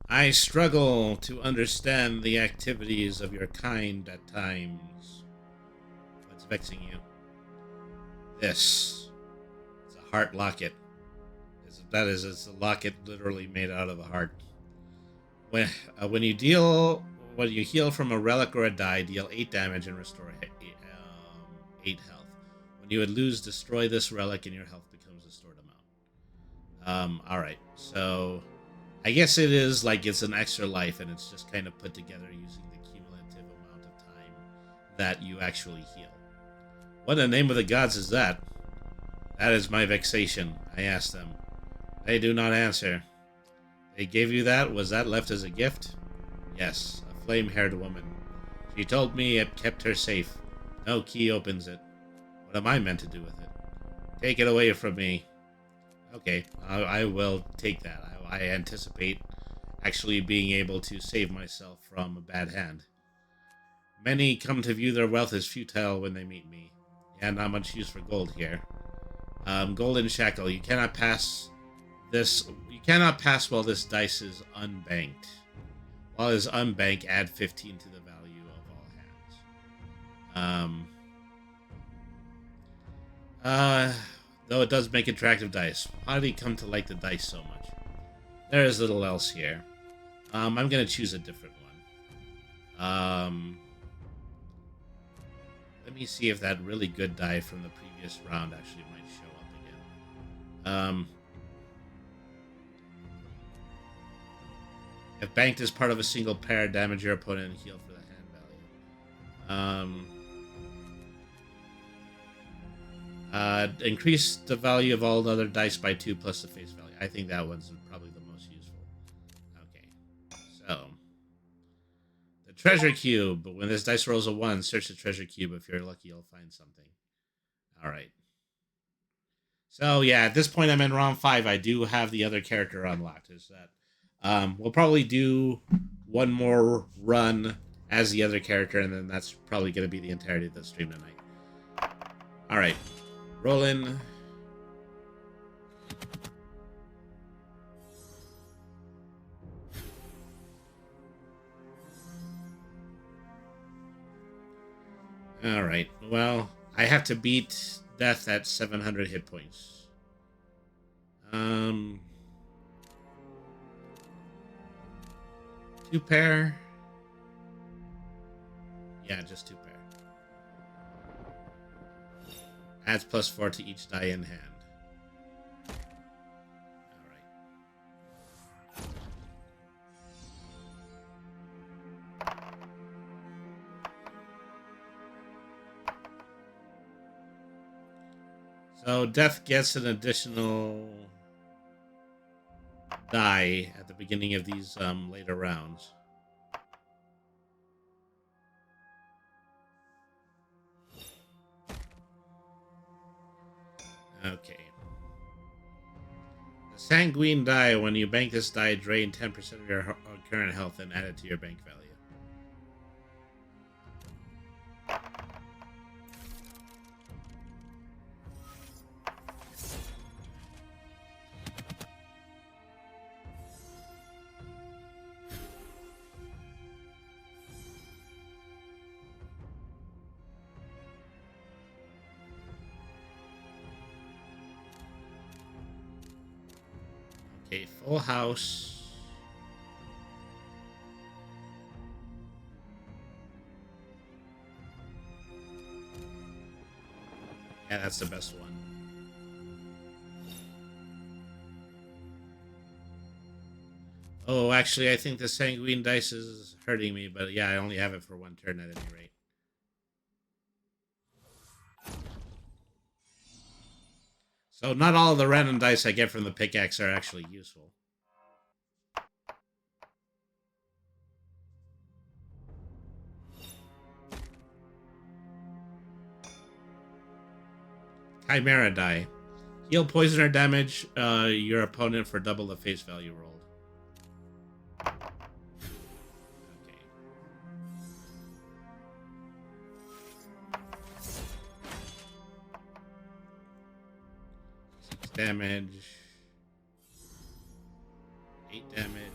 Speaker 1: I struggle to understand the activities of your kind at times. What's vexing you? This. It's a heart locket. It's a locket literally made out of a heart. When you heal from a relic or a die, deal 8 damage and restore 8 health. When you would lose, destroy this relic and your health becomes a stored amount. Alright, so I guess it is like it's an extra life and it's just kind of put together using the cumulative amount of time that you actually heal. What in the name of the gods is that? That is my vexation, I asked them. They do not answer. They gave you that? Was that left as a gift? Yes, a flame-haired woman. She told me it kept her safe. No key opens it. What am I meant to do with it? Take it away from me. Okay, I will take that. I anticipate actually being able to save myself from a bad hand. Many come to view their wealth as futile when they meet me. Yeah, not much use for gold here. Golden shackle. You cannot pass this. You cannot pass while this dice is unbanked. While it is unbanked, add 15 to the value of all hands. Though it does make attractive dice. How did he come to like the dice so much? There is little else here. I'm gonna choose a different one. Let me see if that really good die from the previous round actually might show up again. If banked as part of a single pair, damage your opponent and heal for the hand value. Increase the value of all the other dice by 2 plus the face value. I think that one's probably the most useful. Okay, so the treasure cube. When this dice rolls a 1, search the treasure cube. If you're lucky, you'll find something. All right. So yeah, at this point I'm in round 5. I do have the other character unlocked. Is that we'll probably do one more run as the other character, and then that's probably going to be the entirety of the stream tonight. All right, rolling. All right. Well, I have to beat death at 700 hit points. 2 pair. Yeah, just 2 pair. Adds +4 to each die in hand. Alright. So death gets an additional die at the beginning of these later rounds. Okay. The sanguine die, when you bank this die, drain 10% of your current health and add it to your bank value. Okay, full house. Yeah, that's the best one. Oh, actually, I think the sanguine dice is hurting me, but yeah, I only have it for one turn at any rate. So not all of the random dice I get from the pickaxe are actually useful. Chimera die. Heal poison or damage your opponent for double the face value rolled. Okay. 6 damage. 8 damage.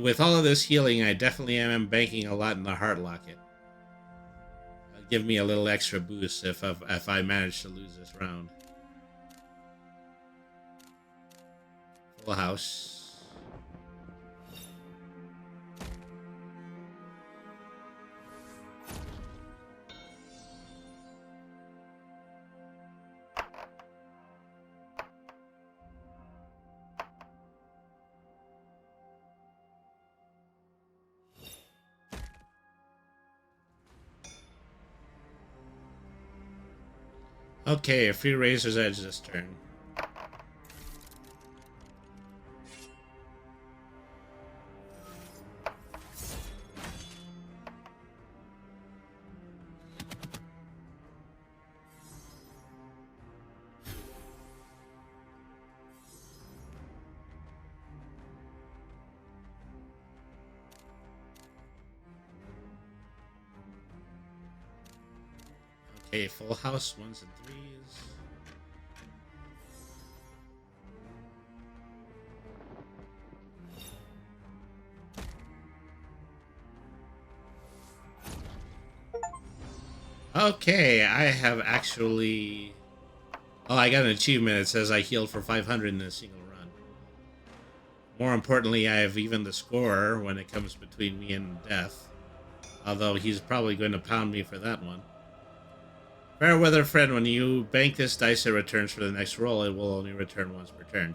Speaker 1: With all of this healing, I definitely am banking a lot in the heart locket. It'll give me a little extra boost if I manage to lose this round. Full house. Okay, a free Razor's Edge this turn. Okay, full house, 1s and 3s. Okay, I have actually... Oh, I got an achievement. It says I healed for 500 in a single run. More importantly, I have even the score when it comes between me and death. Although he's probably going to pound me for that one. Fairweather friend, when you bank this dice it returns for the next roll, it will only return once per turn.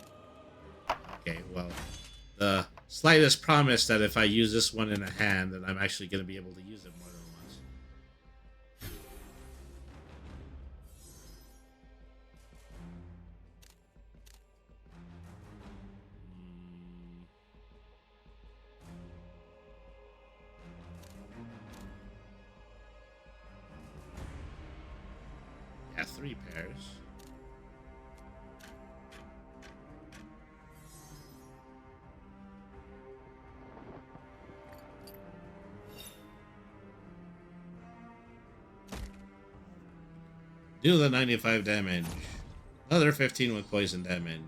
Speaker 1: Okay, well, the slightest promise that if I use this one in a hand, that I'm actually going to be able to use it more than once. Yeah, 3 pairs. Do the 95 damage. Another 15 with poison damage.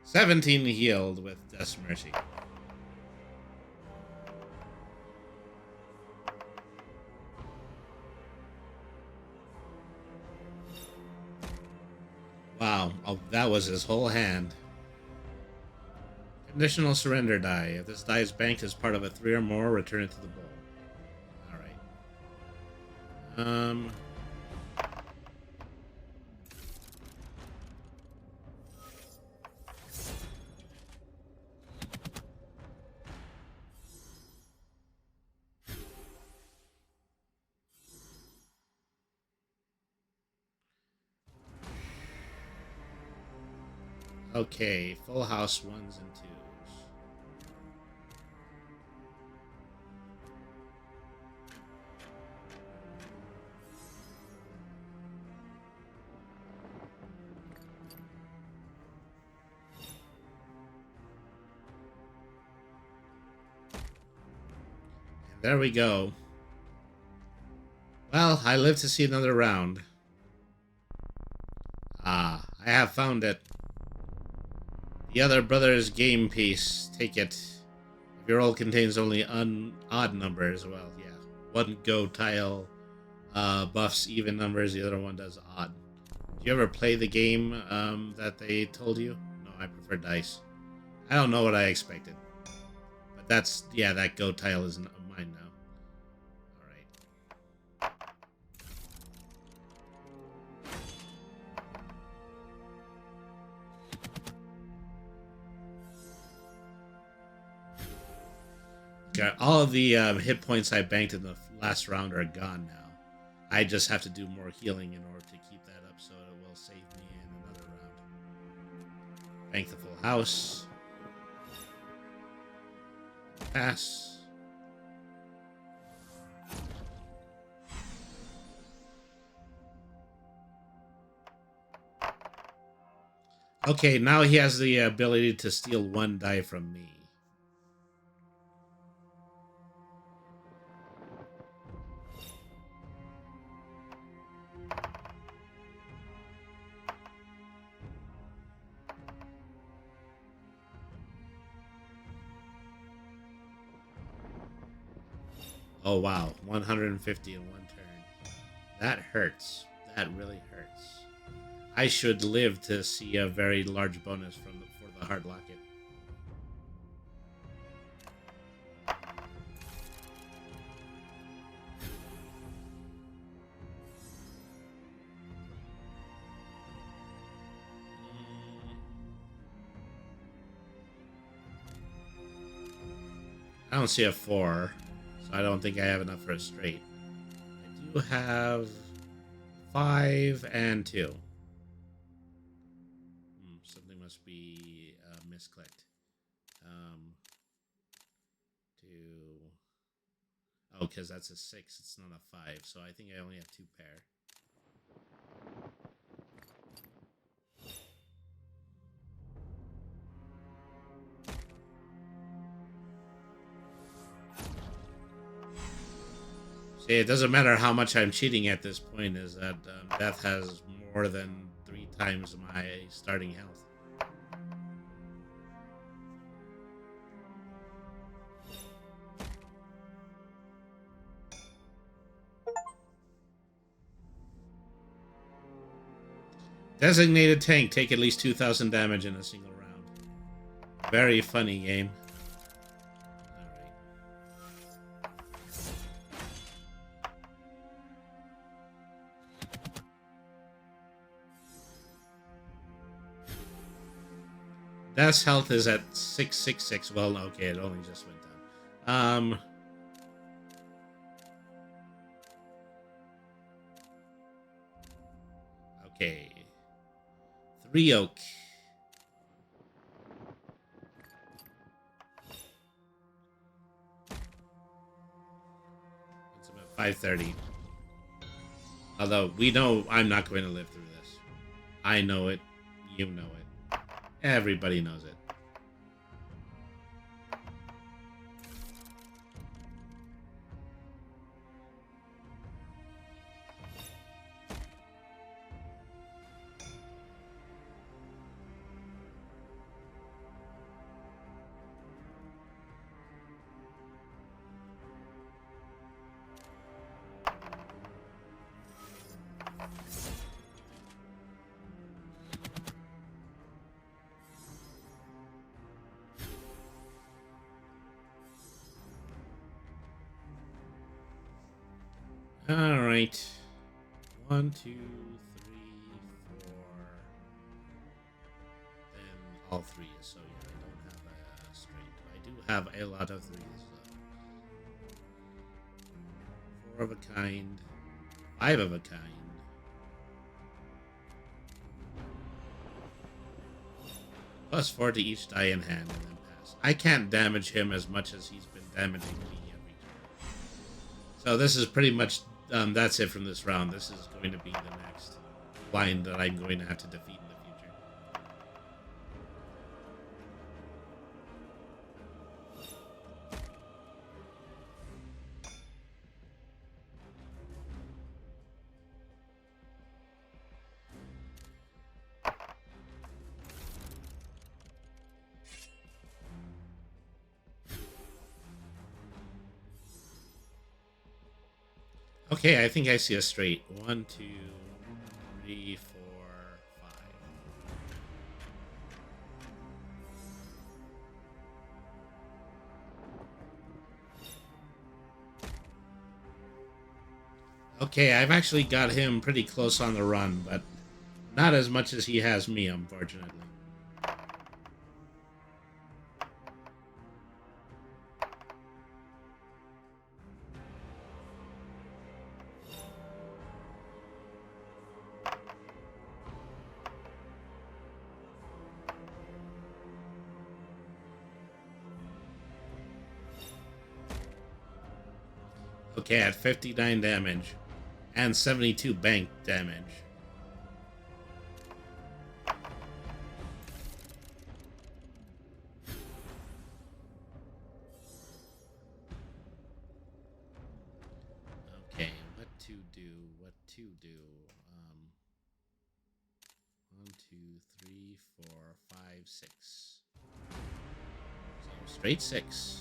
Speaker 1: 17 healed with Death's Mercy. Wow, oh, that was his whole hand. Conditional surrender die. If this die is banked as part of a 3 or more, return it to the bowl. Alright. Okay, full house 1s and 2s. And there we go. Well, I live to see another round. Ah, I have found it. The other brother's game piece. Take it. If your roll contains only odd numbers, well, yeah. One go tile buffs even numbers, the other one does odd. If You ever play the game that they told you? No, I prefer dice. I don't know what I expected. But that's, yeah, that go tile is mine now. Alright. Got all of the hit points I banked in the last round are gone now. I just have to do more healing in order to keep that up, so it will save me in another round. Bank the full house. Pass. Okay, now he has the ability to steal one die from me. Oh, wow. 150 in one turn. That hurts. That really hurts. I should live to see a very large bonus for the hard locket. I don't see a 4, so I don't think I have enough for a straight. I do have 5 and 2. Something must be misclicked. 2. Oh, because that's a 6. It's not a 5. So I think I only have 2 pair. See, it doesn't matter how much I'm cheating at this point, is that Death has more than 3 times my starting health. Designated tank, take at least 2,000 damage in a single round. Very funny game. Death's health is at 666. Well, okay, it only just went down. Okay. 3 oak. It's about 530. Although, we know I'm not going to live through this. I know it. You know it. Everybody knows it. All right. 1, 2, 3, 4. Then all 3s. So yeah, I don't have a straight. I do have a lot of 3s. 4 of a kind. 5 of a kind. +4 to each die in hand and then pass. I can't damage him as much as he's been damaging me every turn. So this is pretty much that's it from this round. This is going to be the next line that I'm going to have to defeat in the future. Okay, I think I see a straight. 1, 2, 3, 4. Okay, I've actually got him pretty close on the run, but not as much as he has me, unfortunately. Okay, at 59 damage and 72 bank damage. Okay, what to do? What to do? 1, 2, 3, 4, 5, 6. So straight 6.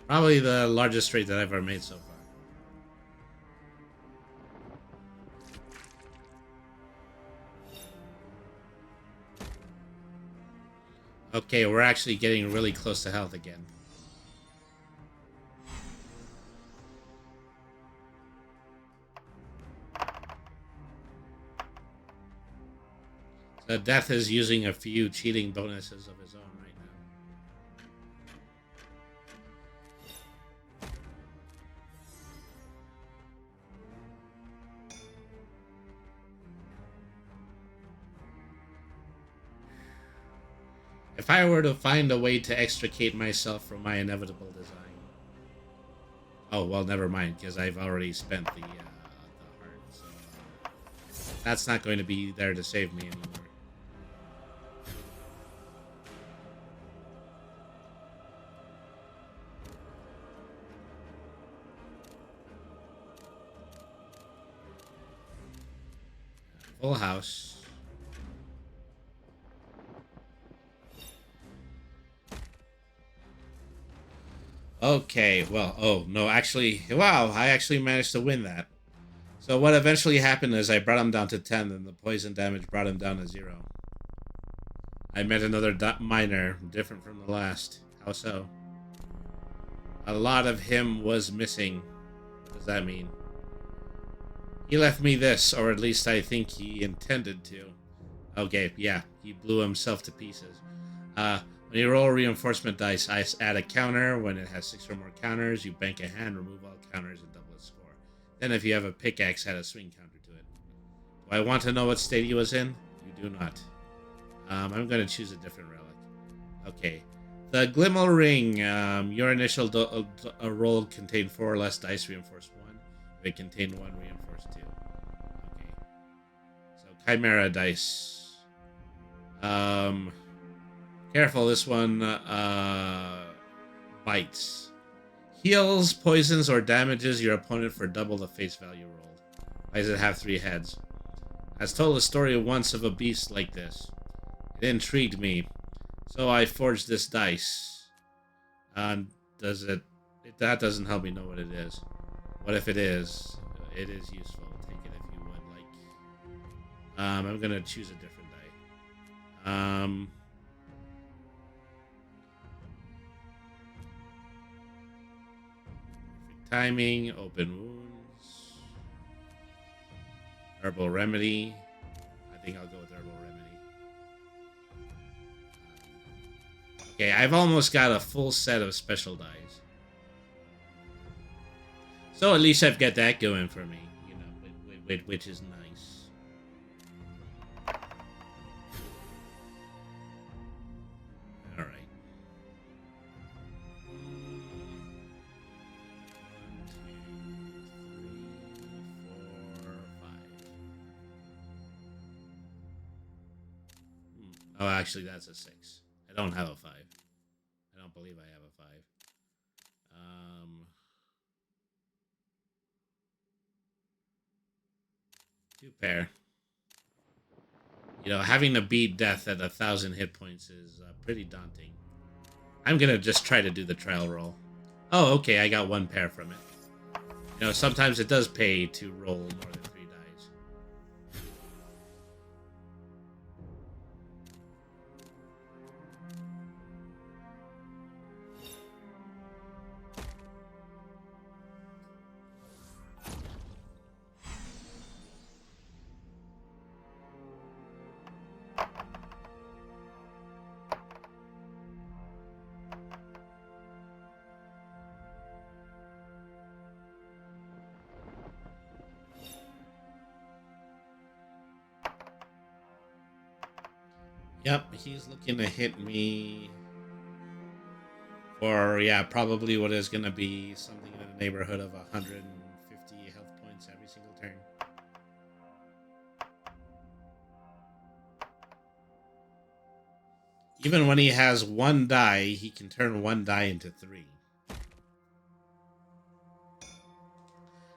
Speaker 1: Probably the largest straight that I've ever made so far. Okay, we're actually getting really close to health again. So Death is using a few cheating bonuses of his own right now. If I were to find a way to extricate myself from my inevitable design... Oh, well, never mind, because I've already spent the heart, so... that's not going to be there to save me anymore. Full house. Okay, well, oh, no, actually, wow, I actually managed to win that. So what eventually happened is I brought him down to 10, and the poison damage brought him down to 0. I met another miner, different from the last. How so? A lot of him was missing. What does that mean? He left me this, or at least I think he intended to. Okay, yeah, he blew himself to pieces. When you roll a reinforcement dice, I add a counter. When it has 6 or more counters, you bank a hand, remove all counters, and double its score. Then if you have a pickaxe, add a swing counter to it. Do I want to know what state he was in? You do not. I'm going to choose a different relic. Okay. The Glimmel Ring. Your initial roll contained 4 or less dice, reinforced 1. If it contained 1, reinforced 2. Okay. So Chimera dice. Careful, this one bites. Heals, poisons, or damages your opponent for double the face value rolled. Why does it have 3 heads? I was told a story once of a beast like this. It intrigued me, so I forged this dice. Does it? That doesn't help me know what it is. What if it is? It is useful. Take it if you would like. I'm gonna choose a different die. Timing, open wounds, herbal remedy. I think I'll go with herbal remedy. Okay, I've almost got a full set of special dies. So at least I've got that going for me, you know, which is nice. All right. 1, 2, 3, 4, 5. Oh, actually, that's a 6. I don't have a 5. I don't believe I have a 5. 2 pair. You know, having to beat death at 1,000 hit points is pretty daunting. I'm gonna just try to do the trial roll. Oh, okay, I got 1 pair from it. You know, sometimes it does pay to roll more than 3 dice. Yep, he's looking to hit me for, yeah, probably what is going to be something in the neighborhood of 150 health points every single turn. Even when he has one die, he can turn one die into 3.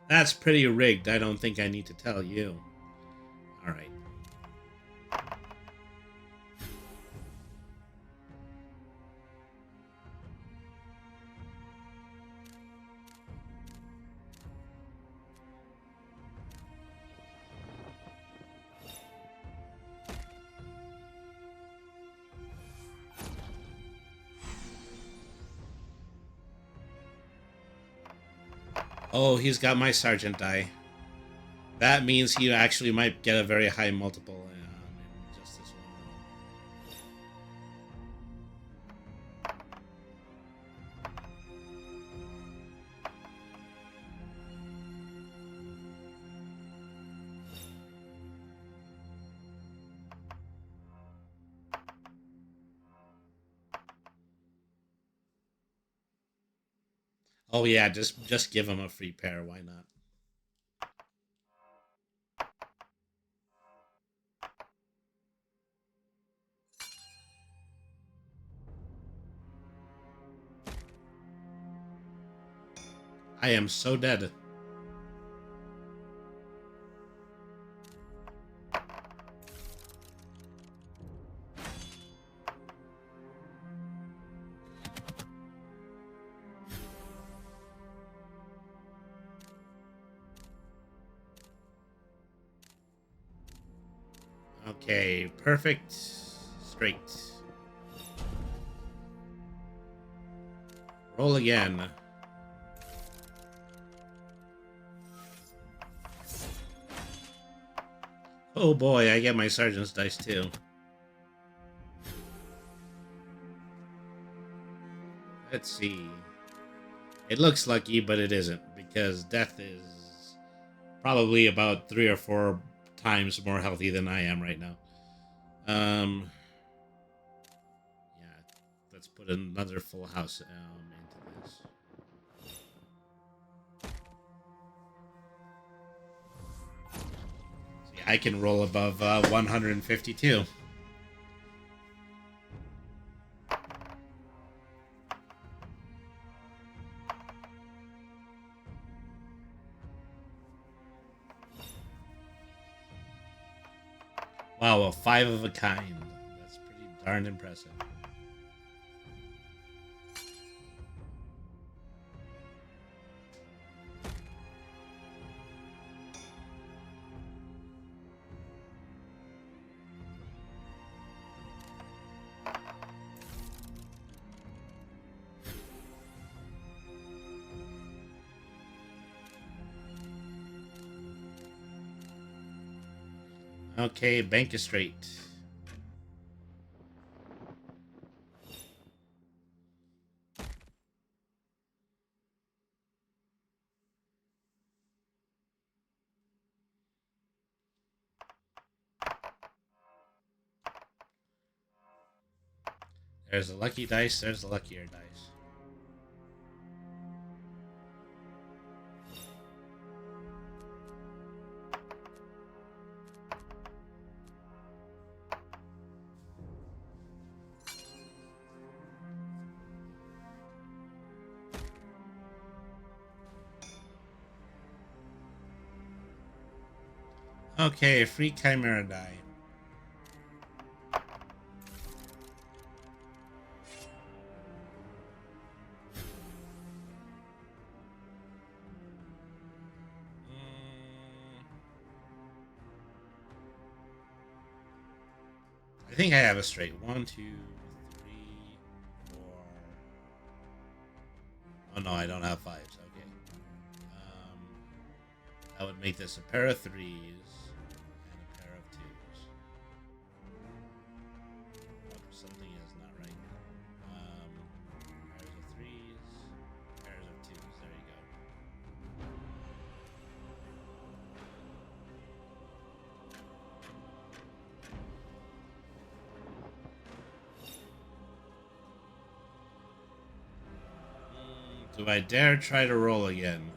Speaker 1: That's pretty rigged. I don't think I need to tell you. All right. Oh, he's got my sergeant die. That means he actually might get a very high multiple in just this one roll. Oh yeah, just give him a free pair. Why not? I am so dead. Okay, perfect. Straight. Roll again. Oh boy, I get my sergeant's dice too. Let's see. It looks lucky, but it isn't, because death is probably about 3 or 4 times more healthy than I am right now. Yeah, let's put another full house into this. See, I can roll above 152. Wow, a 5 of a kind. That's pretty darn impressive. Okay, bank is straight. There's a lucky dice, there's a luckier dice. Okay, free chimera die. I think I have a straight. 1, 2, 3, 4. Oh no, I don't have 5s. Okay. That would make this a pair of 3s and a pair of 2s. Oh, something is not right. Pairs of 3s, pairs of 2s. There you go. Do I dare try to roll again?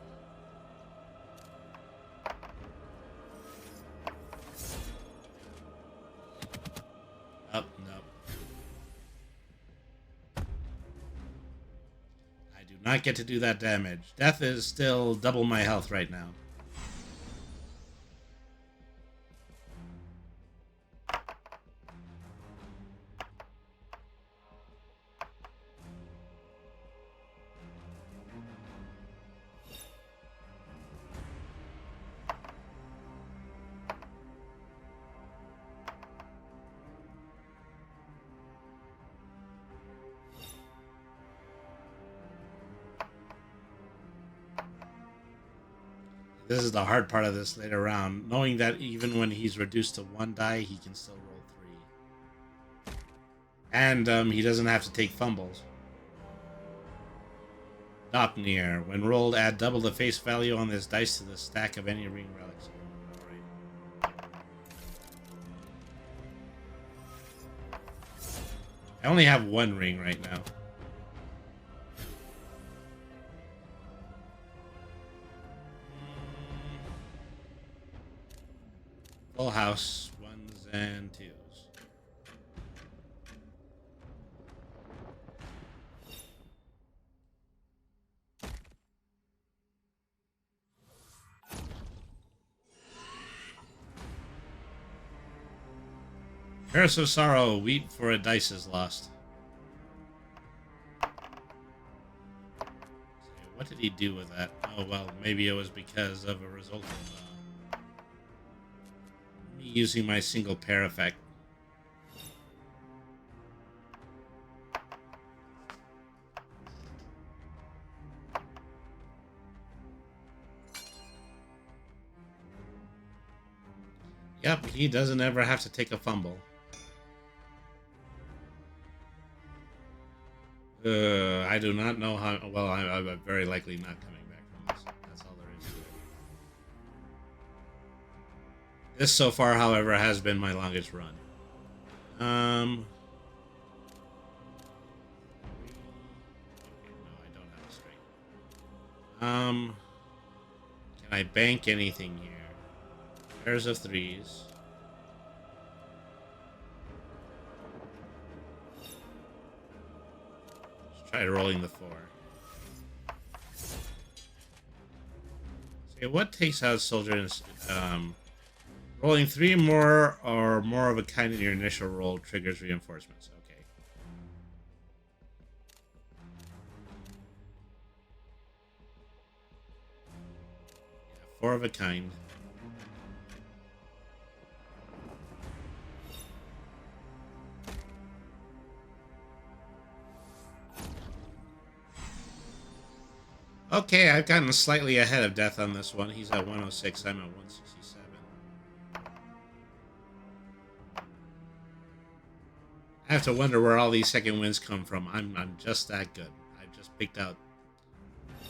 Speaker 1: Oh, no. I do not get to do that damage. Death is still double my health right now. This is the hard part of this later round, knowing that even when he's reduced to 1 die, he can still roll 3. And he doesn't have to take fumbles. Not near. When rolled, add double the face value on this dice to the stack of any ring relics. Alright. I only have 1 ring right now. Full house, 1s and 2s. Curse of Sorrow, wheat for a dice is lost. So what did he do with that? Oh, well, maybe it was because of a result of me using my single pair effect. Yep, he doesn't ever have to take a fumble. I do not know how. Well, I'm very likely not coming back from this. That's all there is to it. This so far, however, has been my longest run. Okay, no, I don't have a straight. Can I bank anything here? Pairs of 3s. Try rolling the 4. Okay, what takes out soldiers? Rolling 3 more or more of a kind in your initial roll triggers reinforcements. Okay. Yeah, 4 of a kind. Okay, I've gotten slightly ahead of Death on this one. He's at 106, I'm at 167. I have to wonder where all these second wins come from. I'm just that good. I've just picked out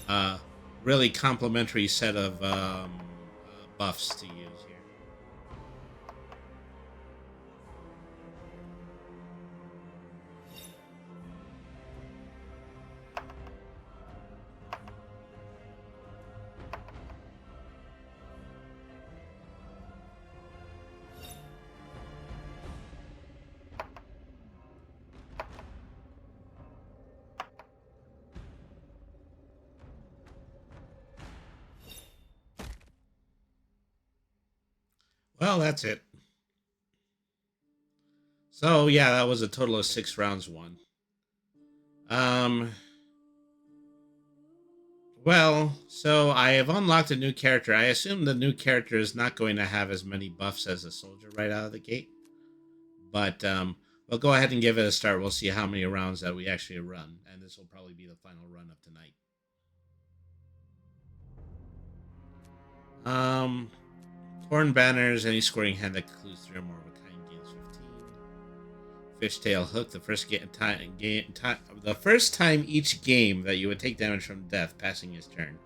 Speaker 1: a really complimentary set of buffs to use here. Well, that's it. So, yeah, that was a total of 6 rounds won. Well, so I have unlocked a new character. I assume the new character is not going to have as many buffs as a soldier right out of the gate. But we'll go ahead and give it a start. We'll see how many rounds that we actually run. And this will probably be the final run of tonight. Torn banners, any scoring hand that includes 3 or more of a kind gains 15. Fishtail hook, the first time each game that you would take damage from death passing his turn,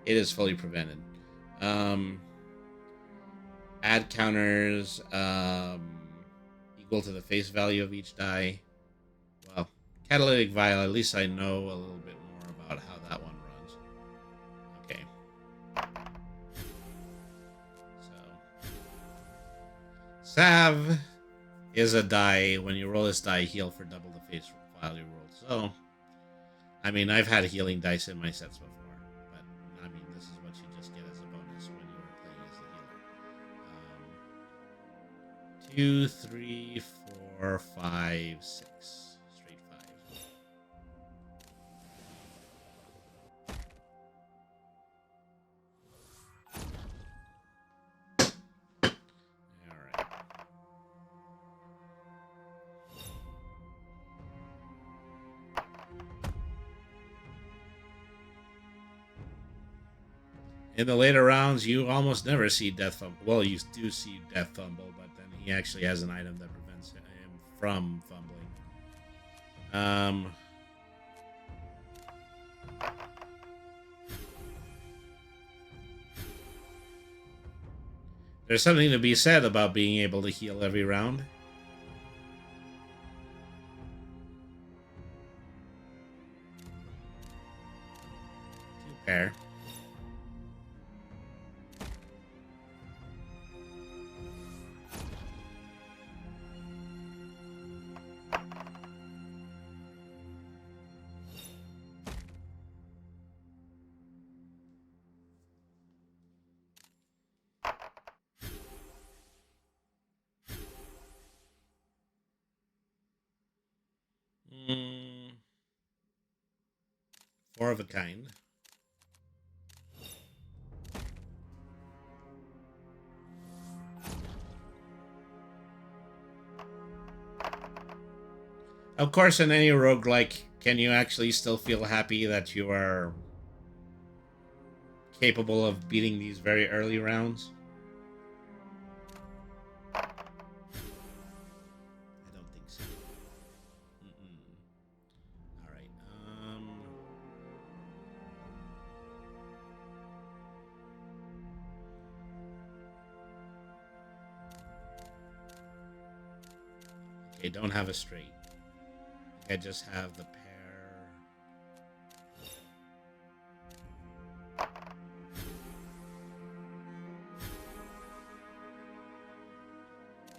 Speaker 1: it is fully prevented. Add counters equal to the face value of each die. Well, catalytic vial, at least I know a little bit more about how that one runs. Salve is a die. When you roll this die, heal for double the face while you roll. So, I mean, I've had healing dice in my sets before, but I mean, this is what you just get as a bonus when you are playing as the healer. 2, 3, 4, 5, 6. Straight 5. Alright. In the later rounds, you almost never see Death Fumble. Well, you do see Death Fumble, but then he actually has an item that prevents him from fumbling. There's something to be said about being able to heal every round. 2 pair. Mm, 4 of a kind. Of course, in any roguelike, can you actually still feel happy that you are capable of beating these very early rounds? I don't think so. Alright, okay, don't have a straight. I just have the pair.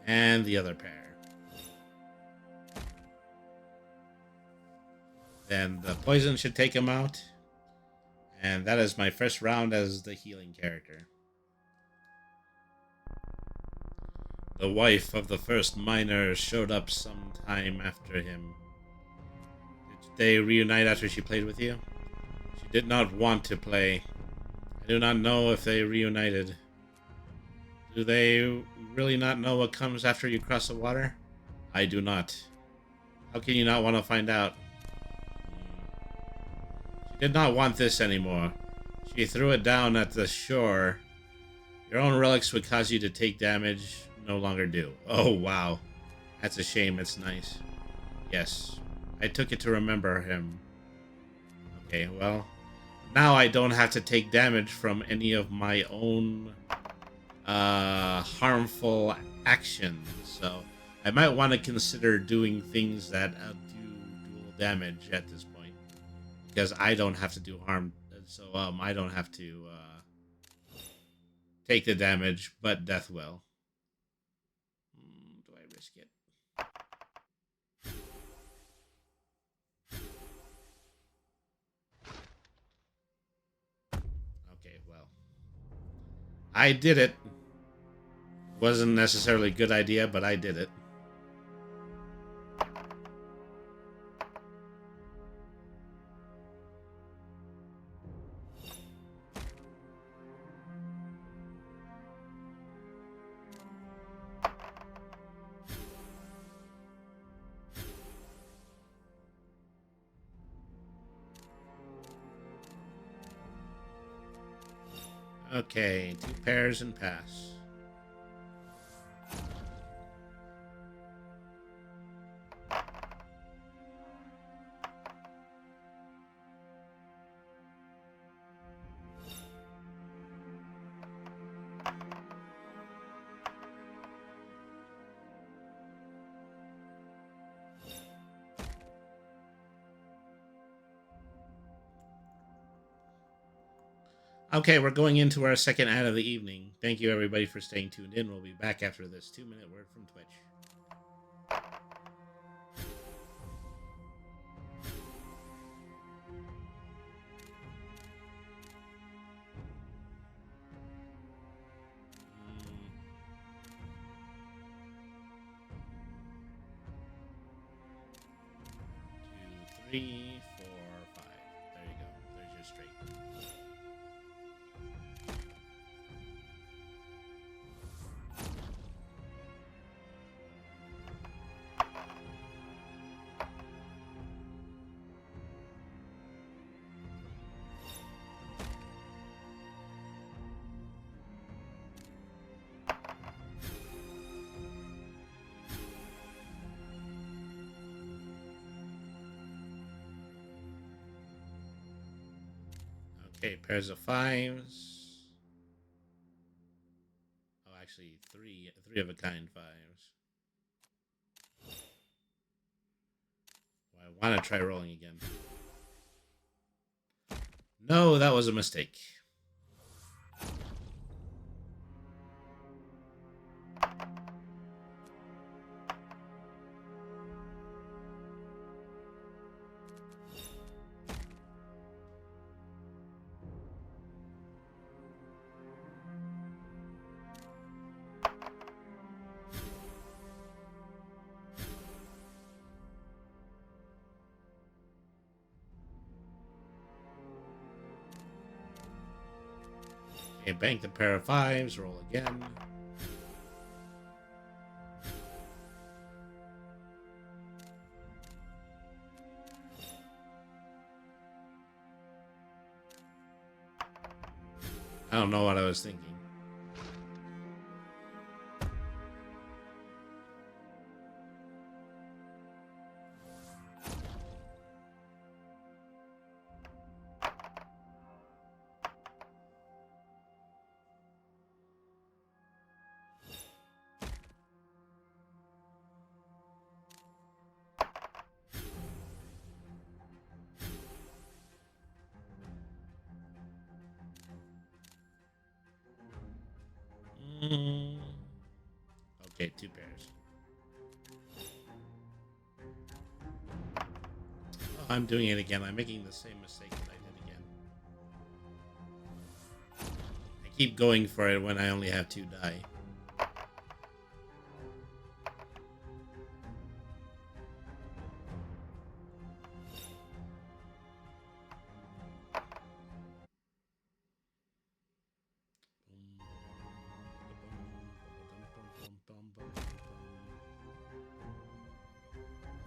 Speaker 1: And the other pair. Then the poison should take him out. And that is my first round as the healing character. The wife of the first miner showed up sometime after him. Did they reunite after she played with you? She did not want to play. I do not know if they reunited. Do they really not know what comes after you cross the water? I do not. How can you not want to find out? She did not want this anymore. She threw it down at the shore. Your own relics would cause you to take damage. No longer do. Oh, wow. That's a shame. It's nice. Yes. I took it to remember him. Okay, well. Now I don't have to take damage from any of my own harmful actions. So I might want to consider doing things that do dual damage at this point. Because I don't have to do harm. So I don't have to take the damage, but death will. Do I risk it? Okay, well. I did it. Wasn't necessarily a good idea, but I did it. Okay, 2 pairs and pass. Okay, we're going into our second ad of the evening. Thank you, everybody, for staying tuned in. We'll be back after this 2-minute word from Twitch. Two, three, 4, 5. There you go. There's your straight. Okay, pairs of 5s. Oh, actually, three of a kind 5s. I want to try rolling again. No, that was a mistake. Okay, bank the pair of 5s, roll again. I don't know what I was thinking. Okay, 2 pairs. Oh, I'm doing it again. I'm making the same mistake that I did again. I keep going for it when I only have 2 die.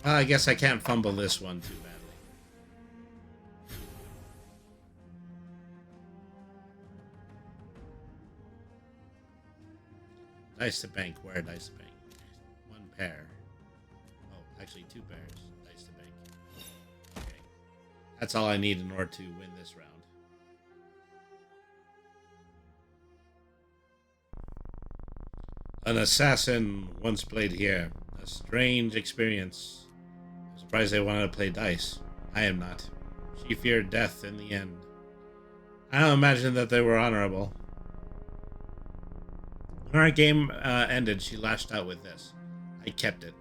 Speaker 1: Well, I guess I can't fumble this one too badly. Dice to bank. Where dice to bank? 1 pair. Oh, actually 2 pairs. Dice to bank. Okay. That's all I need in order to win this round. An assassin once played here. A strange experience. I'm surprised they wanted to play dice. I am not. She feared death in the end. I don't imagine that they were honorable. When our game ended, she lashed out with this. I kept it.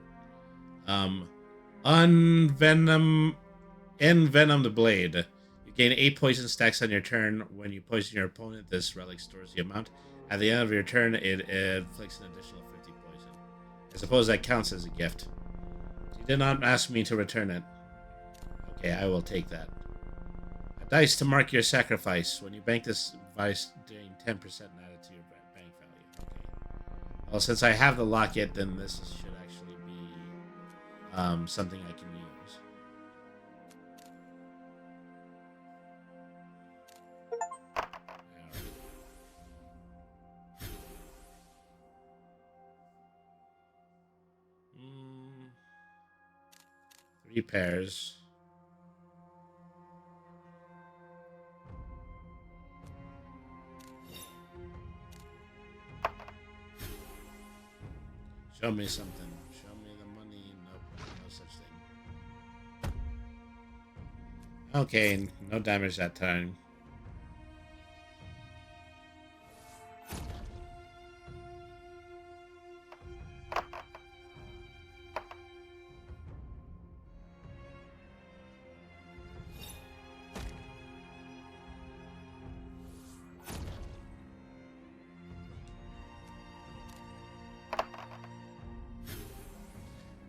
Speaker 1: Envenom the blade. You gain 8 poison stacks on your turn. When you poison your opponent, this relic stores the amount. At the end of your turn, it inflicts an additional 50 poison. I suppose that counts as a gift. She did not ask me to return it. Okay, I will take that. A dice to mark your sacrifice. When you bank this device, gain 10% added to your bank value. Okay. Well, since I have the locket, then this should actually be something I can use. 3 pairs. Show me something. Show me the money. Nope, no such thing. Okay, no damage that time.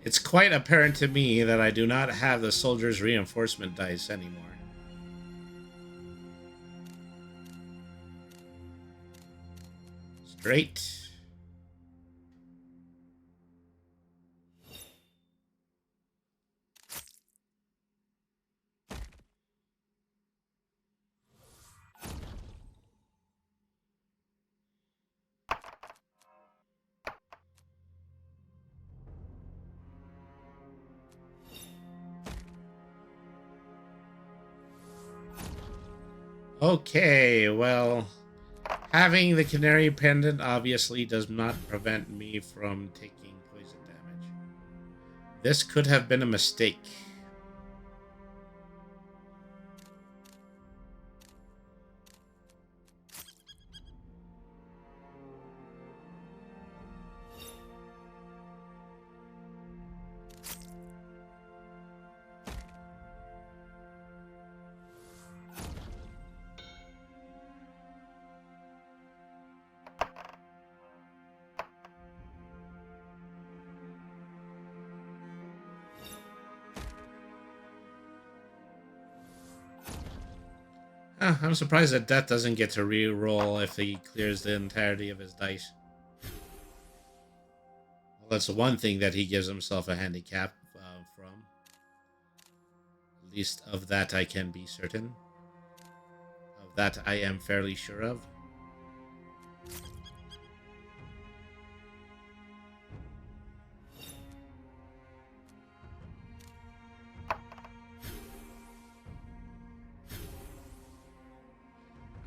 Speaker 1: It's quite apparent to me that I do not have the soldier's reinforcement dice anymore. Straight. Okay, well, having the canary pendant obviously does not prevent me from taking poison damage. This could have been a mistake. I'm surprised that Death doesn't get to re-roll if he clears the entirety of his dice. Well, that's the one thing that he gives himself a handicap from. At least of that I can be certain. Of that I am fairly sure of.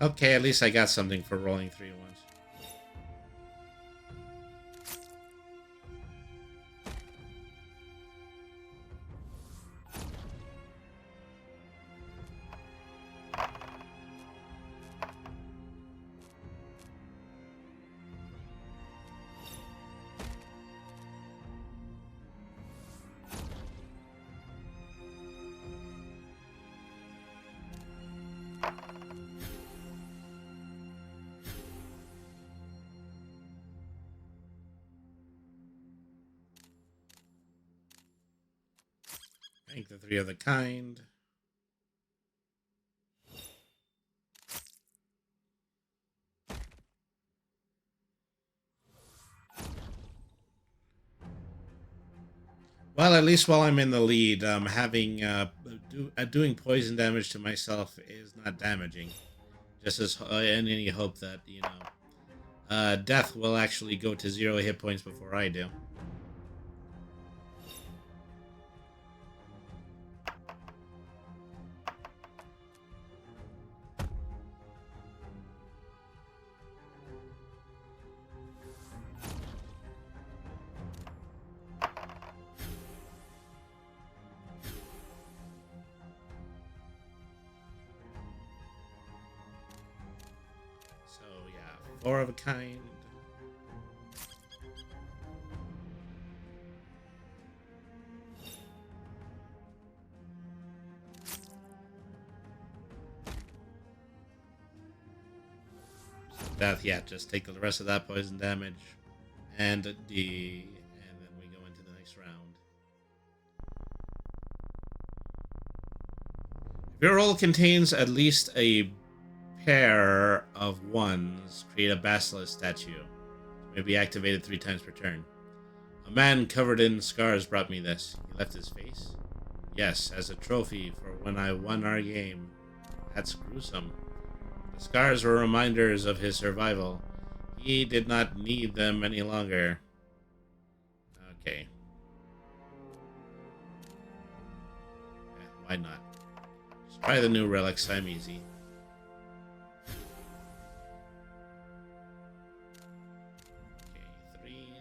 Speaker 1: Okay, at least I got something for rolling 3 once. Thank the 3 of the kind. Well, at least while I'm in the lead, having doing poison damage to myself is not damaging. Just as in any hope that Death will actually go to 0 hit points before I do. So yeah, 4 of a kind. Death, yeah, just take the rest of that poison damage, and then we go into the next round. If your roll contains at least a pair of ones, create a basilisk statue. It may be activated 3 times per turn. A man covered in scars brought me this. He left his face? Yes, as a trophy for when I won our game. That's gruesome. The scars were reminders of his survival. He did not need them any longer. Okay. Yeah, why not? Just try the new relics. I'm easy. Okay, 3s.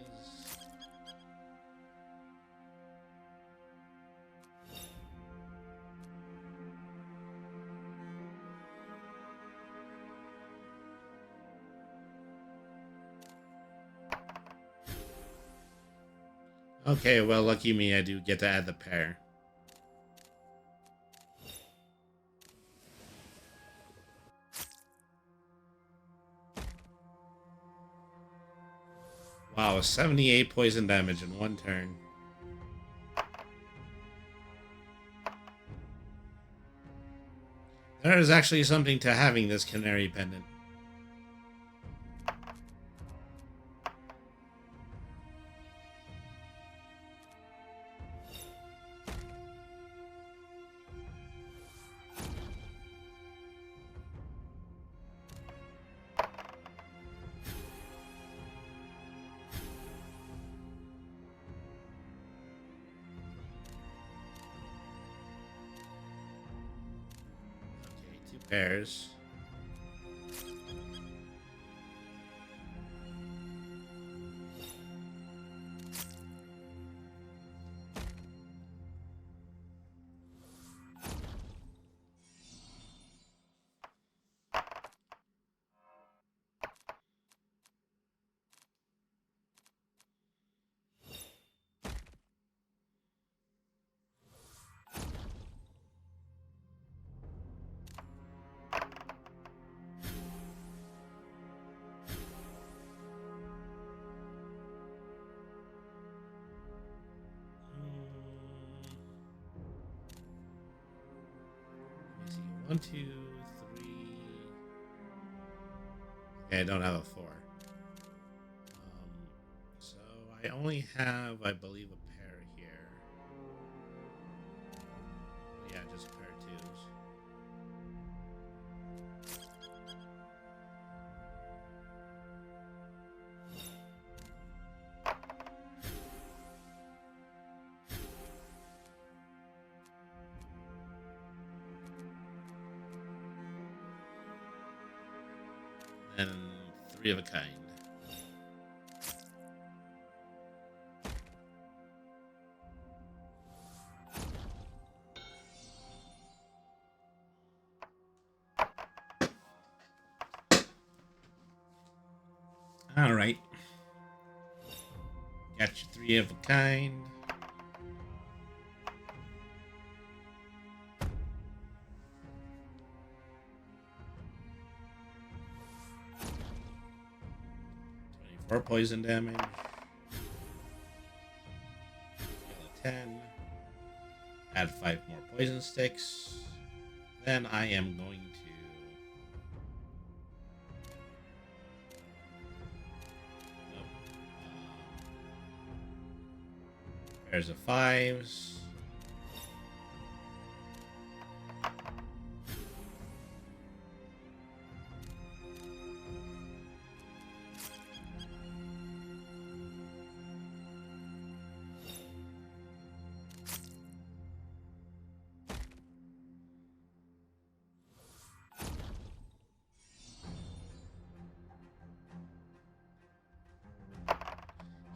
Speaker 1: Okay, well, lucky me, I do get to add the pair. Wow, 78 poison damage in 1 turn. There is actually something to having this canary pendant. Okay, 2 pairs. Let me see. 1, 2, 3. Okay, I don't have a 4. So I only have, I believe, a pair here. Yeah, just a pair of 2s. And 3 of a kind. All right. Got your 3 of a kind. For poison damage. Heal a 10. Add 5 more poison sticks. Then I am going to. Nope. Pairs of 5s.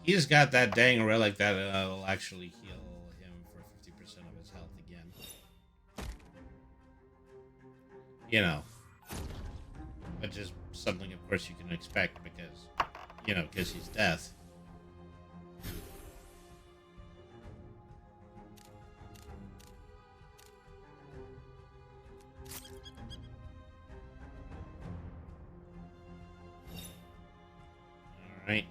Speaker 1: He's got that dang relic that will actually heal him for 50% of his health again. You know, which is something, of course, you can expect because, because he's death. All right.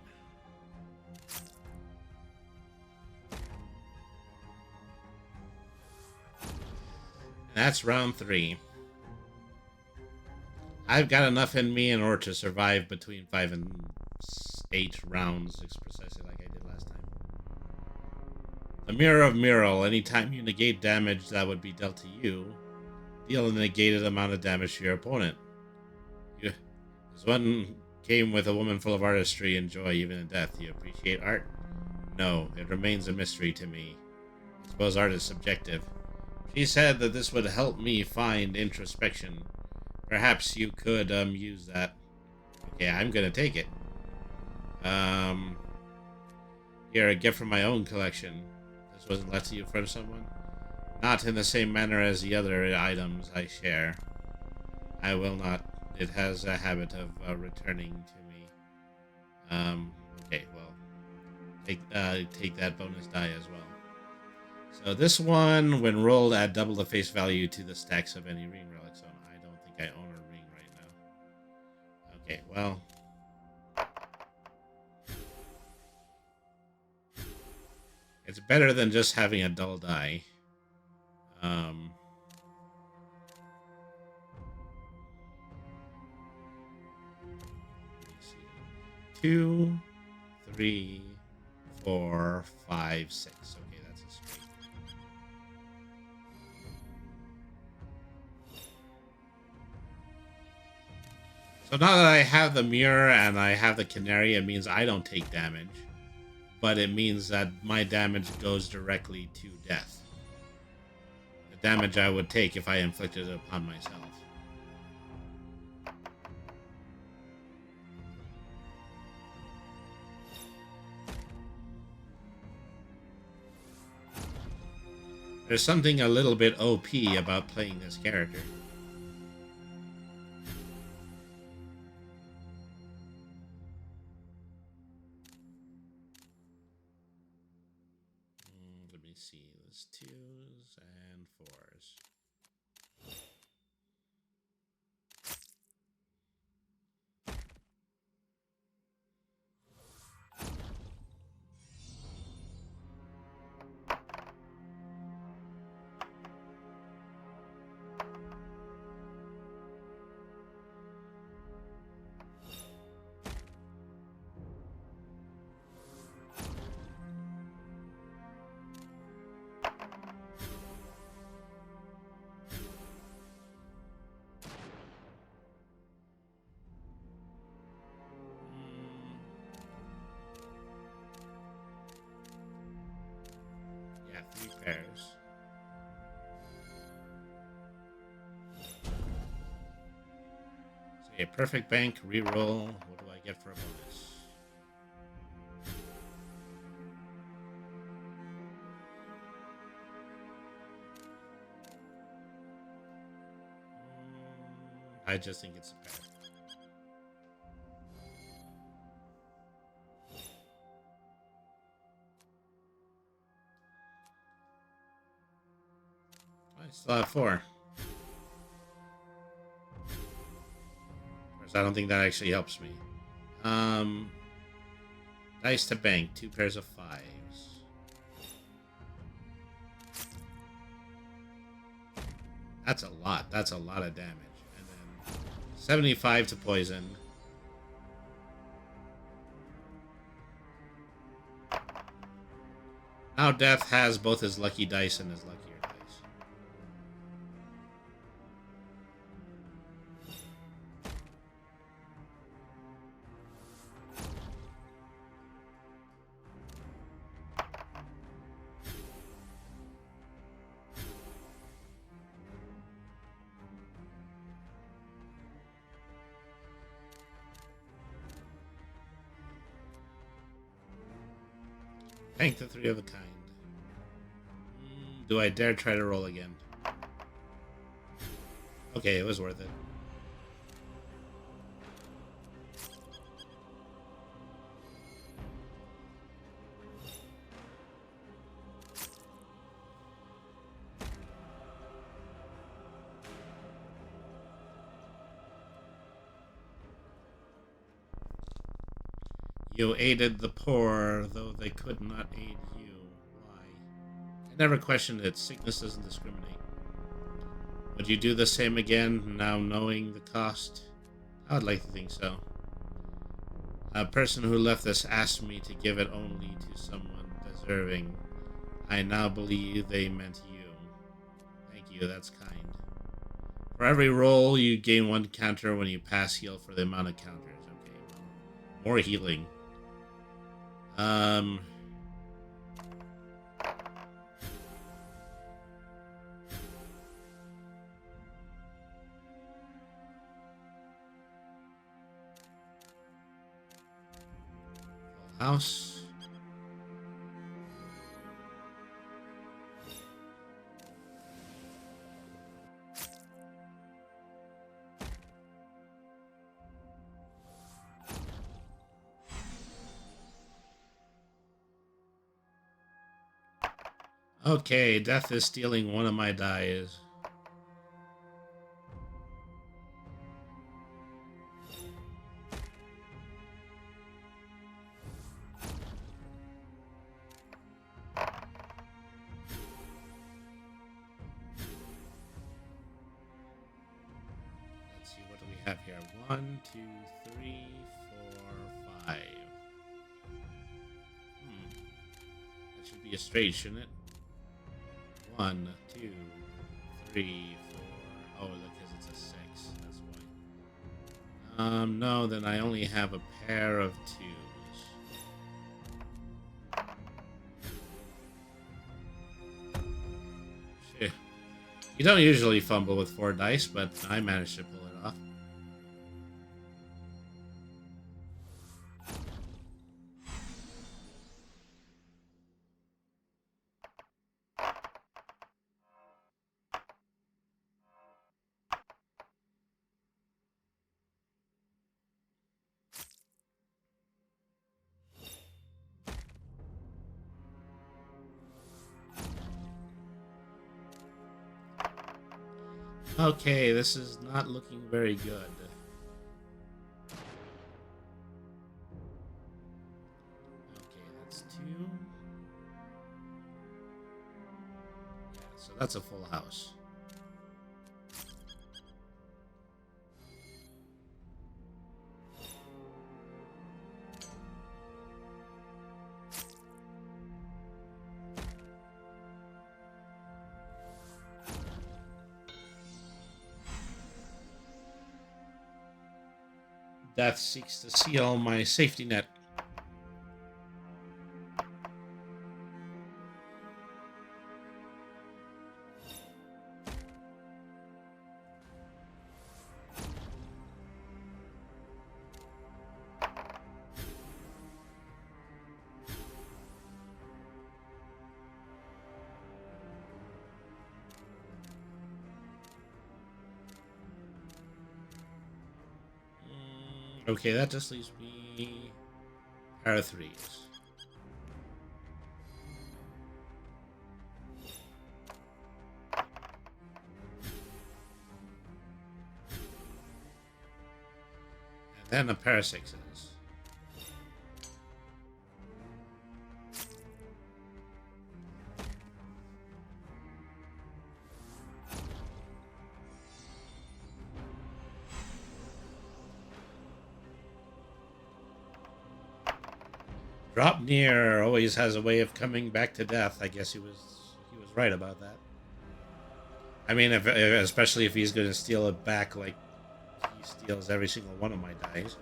Speaker 1: That's round 3. I've got enough in me in order to survive between 5 and 8 rounds, precisely like I did last time. The Mirror of Mural. Anytime you negate damage that would be dealt to you, deal a negated amount of damage to your opponent. This one came with a woman full of artistry and joy, even in death. Do you appreciate art? No, it remains a mystery to me. I suppose art is subjective. She said that this would help me find introspection. Perhaps you could use that. Okay, I'm gonna take it. Here, a gift from my own collection. This wasn't left to you from someone? Not in the same manner as the other items I share. I will not. It has a habit of returning to me. Okay, well, take that bonus die as well. So this one, when rolled, add double the face value to the stacks of any ring relics. So I don't think I own a ring right now. Okay, well. It's better than just having a dull die. 2, 3, 4, 5, 6. Okay, that's a straight. So now that I have the mirror and I have the canary, it means I don't take damage. But it means that my damage goes directly to death. The damage I would take if I inflicted it upon myself. There's something a little bit OP about playing this character. Let me see. There's 2s and 4s. Yeah, 3 pairs. So a perfect bank, reroll. What do I get for a bonus? I just think it's a pair. I still have 4. Of course, I don't think that actually helps me. Dice to bank, 2 pairs of 5s. That's a lot. That's a lot of damage. And then 75 to poison. Now Death has both his lucky dice and his luckier dice. Bank the 3 of a kind. Do I dare try to roll again? Okay, it was worth it. You aided the poor, though they could not aid you. Why? I never questioned it. Sickness doesn't discriminate. Would you do the same again, now knowing the cost? I would like to think so. A person who left this asked me to give it only to someone deserving. I now believe they meant you. Thank you, that's kind. For every roll, you gain 1 counter when you pass heal for the amount of counters. Okay, more healing. House. Okay, Death is stealing one of my dies. Let's see, what do we have here? 1, 2, 3, 4, 5. That should be a straight, shouldn't it? 1, 2, 3, 4. Oh, because it's a 6. That's why. No, then I only have a pair of 2s. Shit. You don't usually fumble with 4 dice, but I managed to pull it off. Okay, this is not looking very good. Okay, that's 2. Yeah, so that's a full house. Death seeks to seal my safety net. Okay, that just leaves me a pair of 3s. And then a pair of 6s. Drop near always has a way of coming back to death. I guess he was right about that. I mean, especially if he's going to steal it back like he steals every single one of my dice.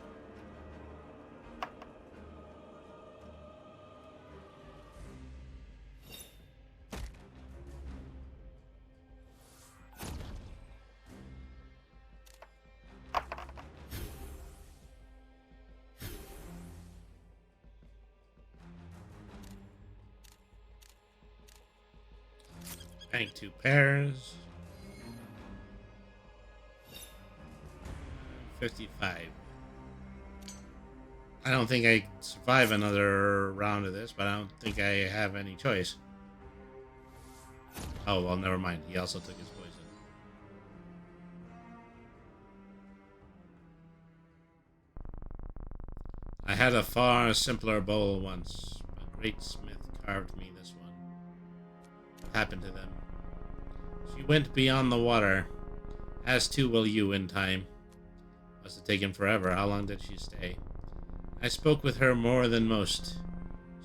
Speaker 1: Bank 2 pairs. 55. I don't think I survive another round of this, but I don't think I have any choice. Oh, well, never mind. He also took his poison. I had a far simpler bowl once. A great smith carved me this one. What happened to them? She went beyond the water. As too will you in time. Must have taken forever. How long did she stay? I spoke with her more than most.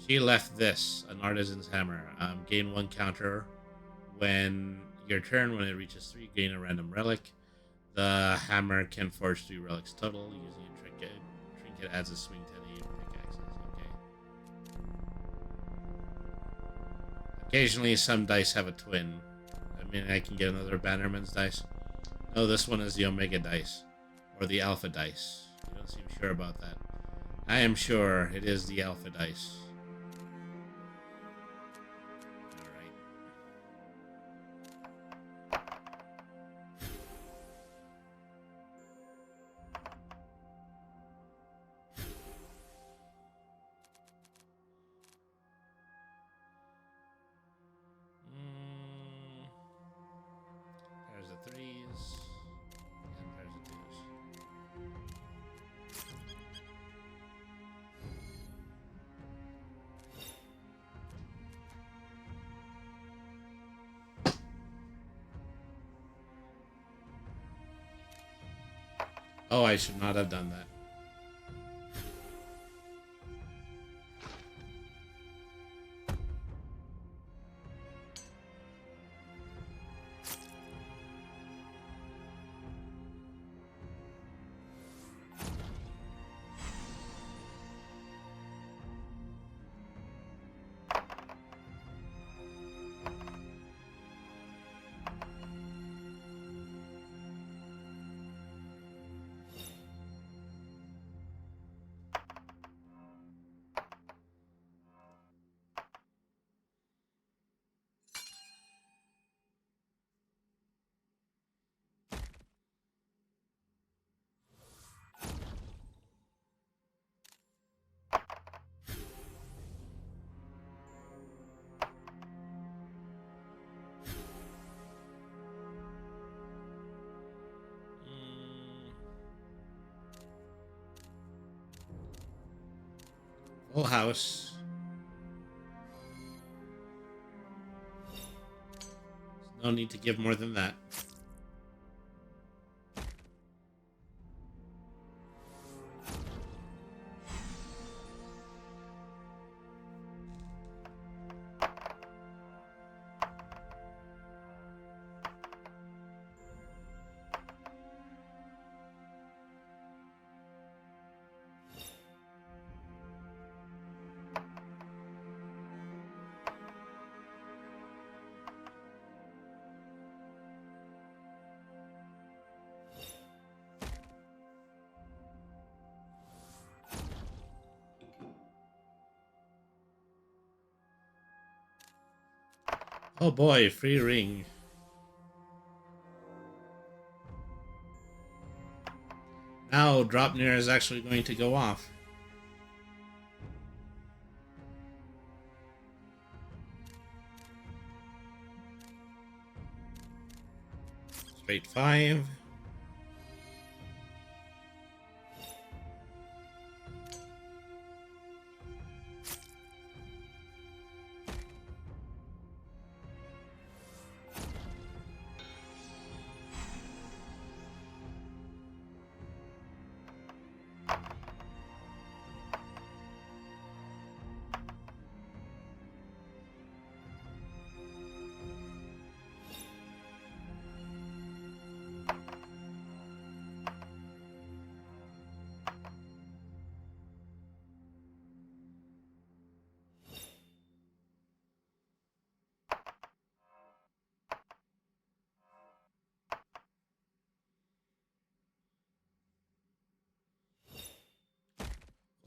Speaker 1: She left this, an artisan's hammer. Gain 1 counter when your turn. When it reaches 3, gain a random relic. The hammer can forge 3 relics total. Using a trinket. Trinket adds a swing to any pickaxes. Okay. Occasionally, some dice have a twin. I mean, I can get another Bannerman's dice. No, this one is the Omega dice. Or the Alpha dice. You don't seem sure about that. I am sure it is the Alpha dice. Alright. Pairs of 3s. And pairs of 2s. Oh, I should not have done that. Full house. No need to give more than that. Oh boy, free ring. Now Dropnir is actually going to go off. Straight 5.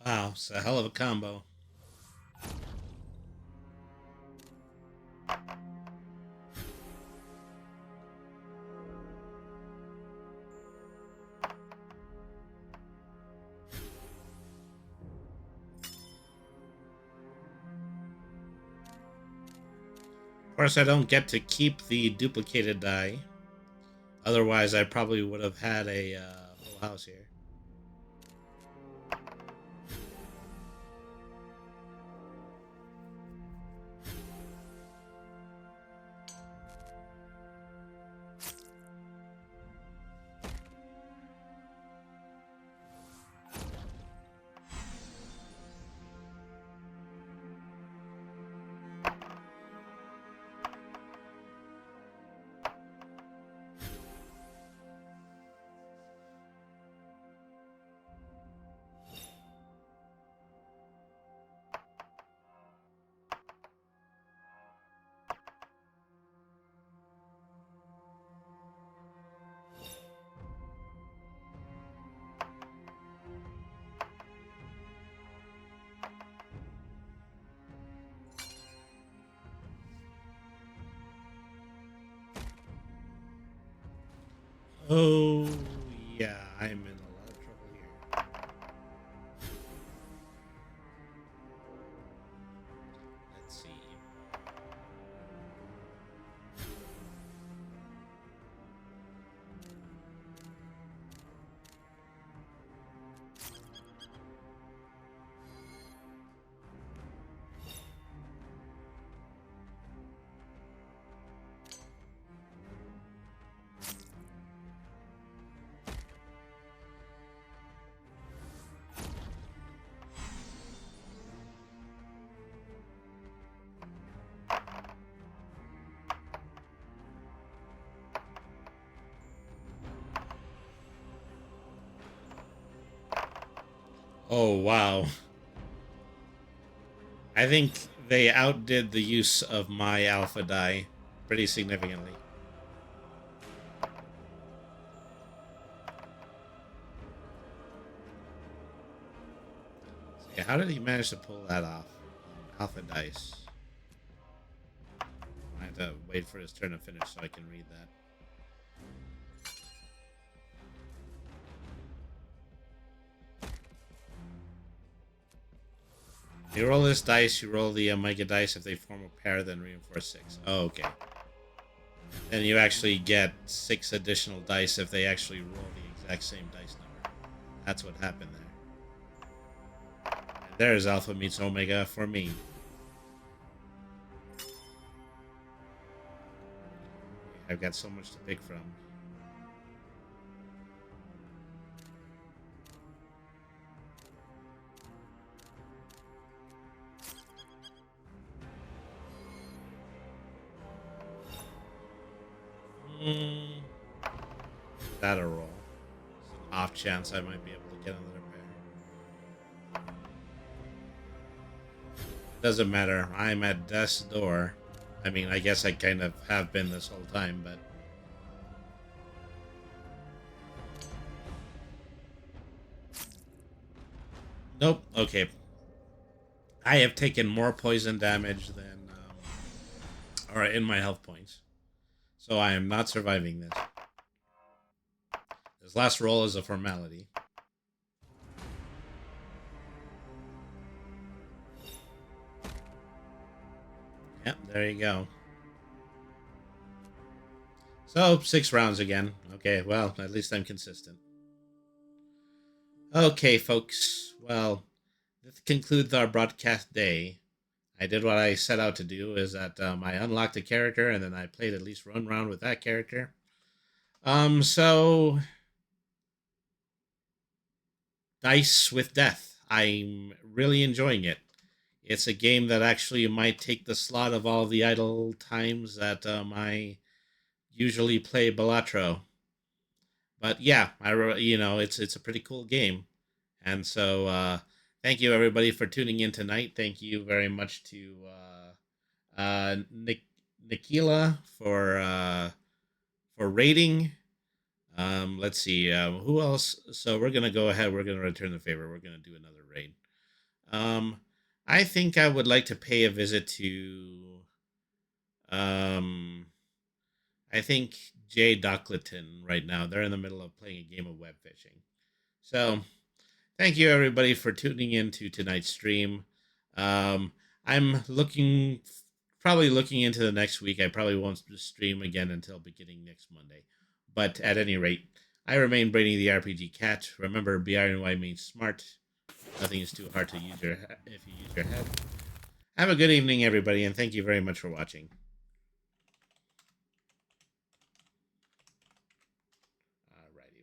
Speaker 1: Wow, it's a hell of a combo. Of course, I don't get to keep the duplicated die. Otherwise, I probably would have had a full house here. Oh, yeah, I'm in a lot of trouble here. Let's see. Oh, wow. I think they outdid the use of my alpha die pretty significantly. So yeah, how did he manage to pull that off? Alpha dice. I have to wait for his turn to finish so I can read that. You roll this dice, you roll the Omega dice. If they form a pair, then reinforce 6. Oh, okay. Then you actually get 6 additional dice if they actually roll the exact same dice number. That's what happened there. And There's Alpha meets Omega for me. I've got so much to pick from. Mm, that a roll. There's an off chance I might be able to get another pair. Doesn't matter. I'm at death's door. I mean, I guess I kind of have been this whole time, but nope. Okay. I have taken more poison damage than, or in my health points, so I am not surviving this. This last roll is a formality. Yep, there you go. So, 6 rounds again. Okay, well, at least I'm consistent. Okay, folks. Well, this concludes our broadcast day. I did what I set out to do, is that I unlocked a character, and then I played at least one round with that character. So Dice with Death. I'm really enjoying it. It's a game that actually might take the slot of all the idle times that I usually play Balatro. But yeah, it's a pretty cool game, and so thank you everybody for tuning in tonight. Thank you very much to Nikila for rating. Let's see who else. So we're gonna go ahead. We're gonna return the favor. We're gonna do another raid. Um, I think I would like to pay a visit to um, I think Jay Dockleton right now. They're in the middle of playing a game of web fishing. So thank you everybody for tuning in to tonight's stream. Um, I'm probably looking into the next week. I probably won't stream again until beginning next Monday. But at any rate, I remain Brainy the RPG Cat. Remember, BRNY means smart. Nothing is too hard to use if you use your head. Have a good evening, everybody, and thank you very much for watching. Alrighty,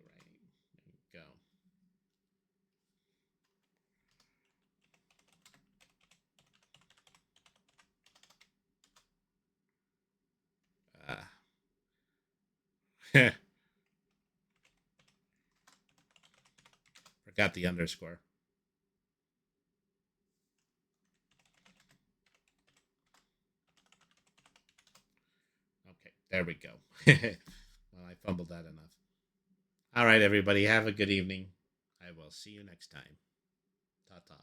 Speaker 1: there you go. Forgot the underscore. Okay, there we go. Well, I fumbled that enough. All right, everybody, have a good evening. I will see you next time. Ta ta.